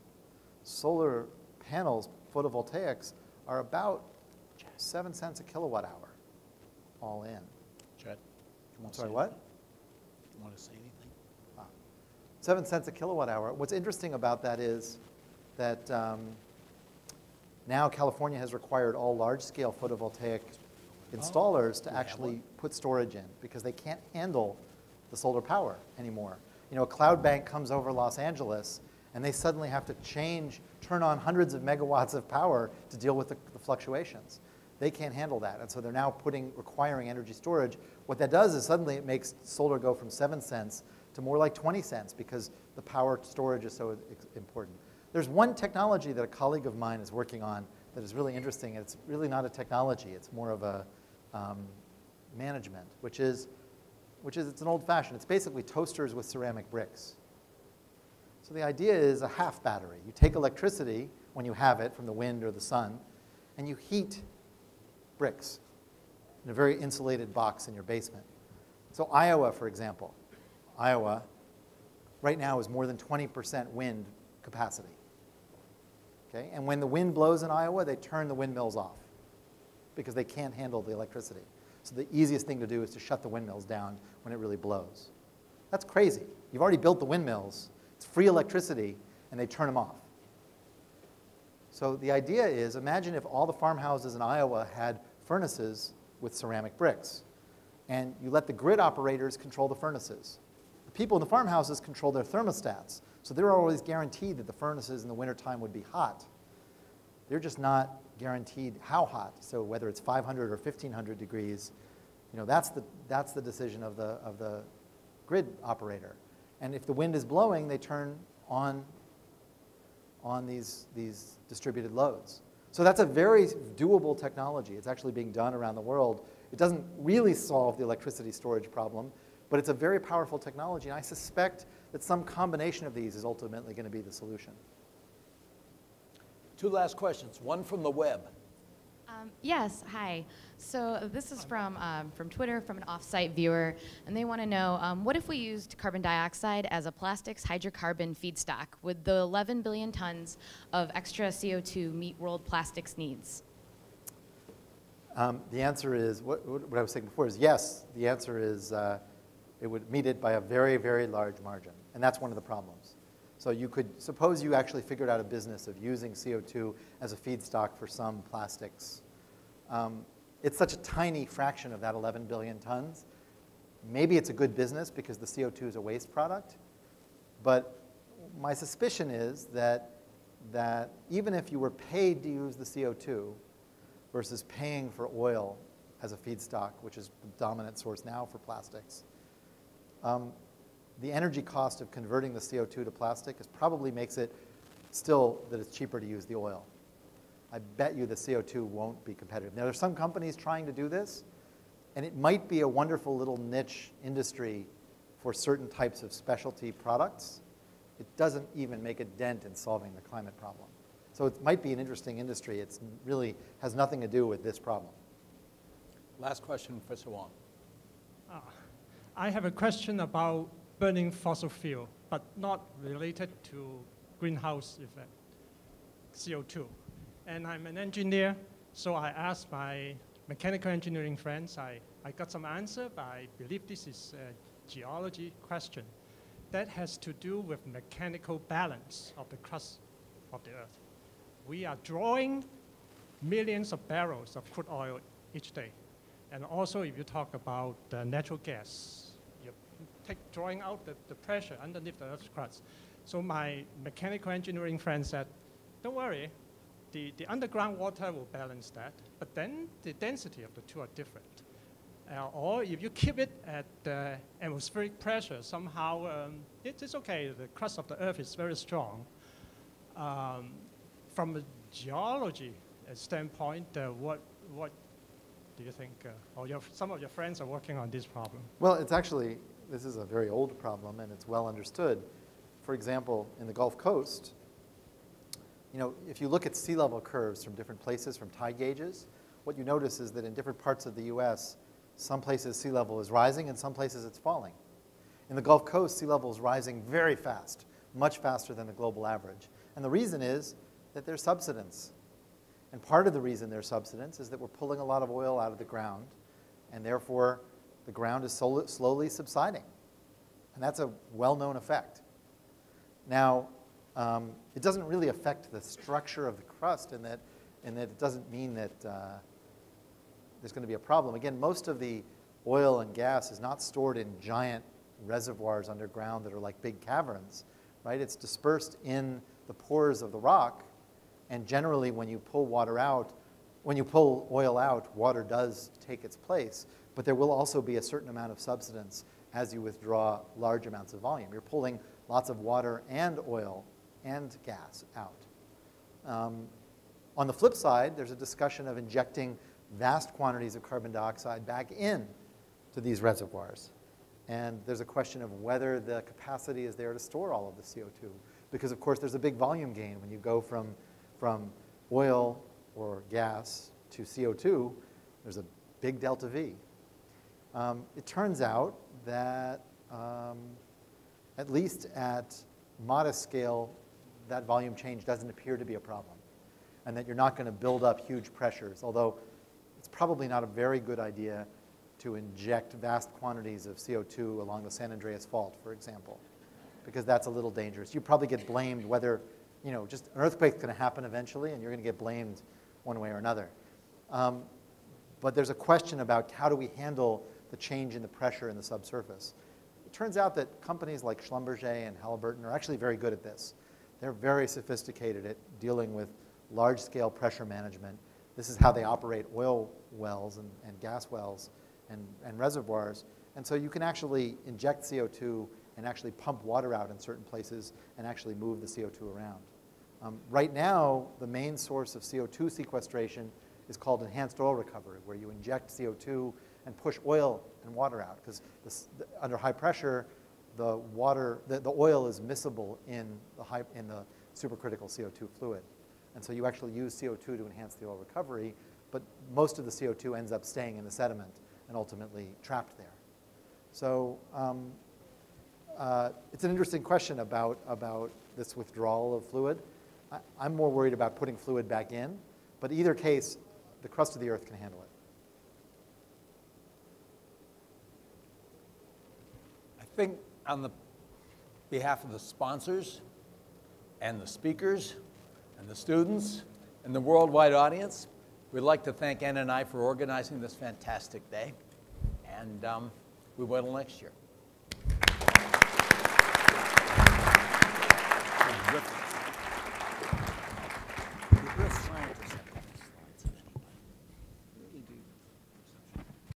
Solar panels, photovoltaics, are about 7 cents a kilowatt hour, all in. Chet, I'm sorry, what? You want to say anything? 7 cents a kilowatt hour. What's interesting about that is that now California has required all large-scale photovoltaic installers to actually put storage in because they can't handle the solar power anymore. You know, a cloud bank comes over Los Angeles and they suddenly have to turn on hundreds of megawatts of power to deal with the fluctuations. They can't handle that, and so they're now requiring energy storage. What that does is suddenly it makes solar go from 7 cents to more like 20 cents because the power storage is so important. There's one technology that a colleague of mine is working on that is really interesting. It's really not a technology. It's more of a management, which is it's an old-fashioned. It's basically toasters with ceramic bricks. So the idea is a half battery. You take electricity when you have it from the wind or the sun, and you heat bricks in a very insulated box in your basement. So Iowa, for example, Iowa right now is more than 20% wind capacity. Okay? And when the wind blows in Iowa, they turn the windmills off because they can't handle the electricity. So the easiest thing to do is to shut the windmills down when it really blows. That's crazy. You've already built the windmills. It's free electricity, and they turn them off. So the idea is, imagine if all the farmhouses in Iowa had furnaces with ceramic bricks, and you let the grid operators control the furnaces. The people in the farmhouses control their thermostats, so they're always guaranteed that the furnaces in the wintertime would be hot. They're just not guaranteed how hot. So whether it's 500 or 1,500 degrees, you know, that's the decision of the grid operator. And if the wind is blowing, they turn on these distributed loads. So that's a very doable technology. It's actually being done around the world. It doesn't really solve the electricity storage problem, but it's a very powerful technology, and I suspect that some combination of these is ultimately going to be the solution. Two last questions, one from the web. Yes, hi. So this is from Twitter, from an off-site viewer, and they want to know, what if we used carbon dioxide as a plastics hydrocarbon feedstock? Would the 11 billion tons of extra CO2 meet world plastics needs? The answer is, what I was saying before is yes. The answer is it would meet it by a very, very large margin. And that's one of the problems. So you could, suppose you actually figured out a business of using CO2 as a feedstock for some plastics. It's such a tiny fraction of that 11 billion tons. Maybe it's a good business because the CO2 is a waste product. But my suspicion is that even if you were paid to use the CO2 versus paying for oil as a feedstock, which is the dominant source now for plastics, the energy cost of converting the CO2 to plastic probably makes it still that it's cheaper to use the oil. I bet you the CO2 won't be competitive. Now, there are some companies trying to do this, and it might be a wonderful little niche industry for certain types of specialty products. It doesn't even make a dent in solving the climate problem. So it might be an interesting industry. It really has nothing to do with this problem. Last question, Professor Wong. I have a question about burning fossil fuel, but not related to greenhouse effect, CO2. And I'm an engineer, so I asked my mechanical engineering friends. I got some answer, but I believe this is a geology question that has to do with mechanical balance of the crust of the Earth. We are drawing millions of barrels of crude oil each day. And also, if you talk about natural gas, you're drawing out the pressure underneath the Earth's crust. So my mechanical engineering friend said, don't worry, the underground water will balance that, but then the density of the two are different. Or if you keep it at atmospheric pressure, somehow it's okay. The crust of the Earth is very strong. From a geology standpoint, what do you think? Or some of your friends are working on this problem? Well, it's actually, this is a very old problem, and it's well understood. For example, in the Gulf Coast, you know, if you look at sea level curves from different places, from tide gauges, what you notice is that in different parts of the US, some places sea level is rising and some places it's falling. In the Gulf Coast, sea level is rising very fast, much faster than the global average. And the reason is that there's subsidence. And part of the reason there's subsidence is that we're pulling a lot of oil out of the ground, and therefore the ground is slowly subsiding. And that's a well-known effect. Now, it doesn't really affect the structure of the crust in that it doesn't mean that there's going to be a problem. Again, most of the oil and gas is not stored in giant reservoirs underground that are like big caverns, right? It's dispersed in the pores of the rock, and generally when you pull water out, when you pull oil out, water does take its place, but there will also be a certain amount of subsidence as you withdraw large amounts of volume. You're pulling lots of water and oil and gas out. On the flip side, there's a discussion of injecting vast quantities of carbon dioxide back in to these reservoirs. And there's a question of whether the capacity is there to store all of the CO2. Because, of course, there's a big volume gain when you go from oil or gas to CO2. There's a big delta V. It turns out that at least at modest scale, that volume change doesn't appear to be a problem, and that you're not going to build up huge pressures, although it's probably not a very good idea to inject vast quantities of CO2 along the San Andreas Fault, for example, because that's a little dangerous. You probably get blamed whether, you know, just an earthquake's going to happen eventually, and you're going to get blamed one way or another. But there's a question about how do we handle the change in the pressure in the subsurface. It turns out that companies like Schlumberger and Halliburton are actually very good at this. They're very sophisticated at dealing with large-scale pressure management. This is how they operate oil wells and gas wells and reservoirs. And so you can actually inject CO2 and actually pump water out in certain places and actually move the CO2 around. Right now, the main source of CO2 sequestration is called enhanced oil recovery, where you inject CO2 and push oil and water out, because under high pressure, the oil is miscible in the supercritical CO2 fluid. And so you actually use CO2 to enhance the oil recovery, but most of the CO2 ends up staying in the sediment and ultimately trapped there. So it's an interesting question about this withdrawal of fluid. I'm more worried about putting fluid back in, but either case, the crust of the Earth can handle it. think on the behalf of the sponsors and the speakers and the students and the worldwide audience, we'd like to thank NNI for organizing this fantastic day, and we will next year.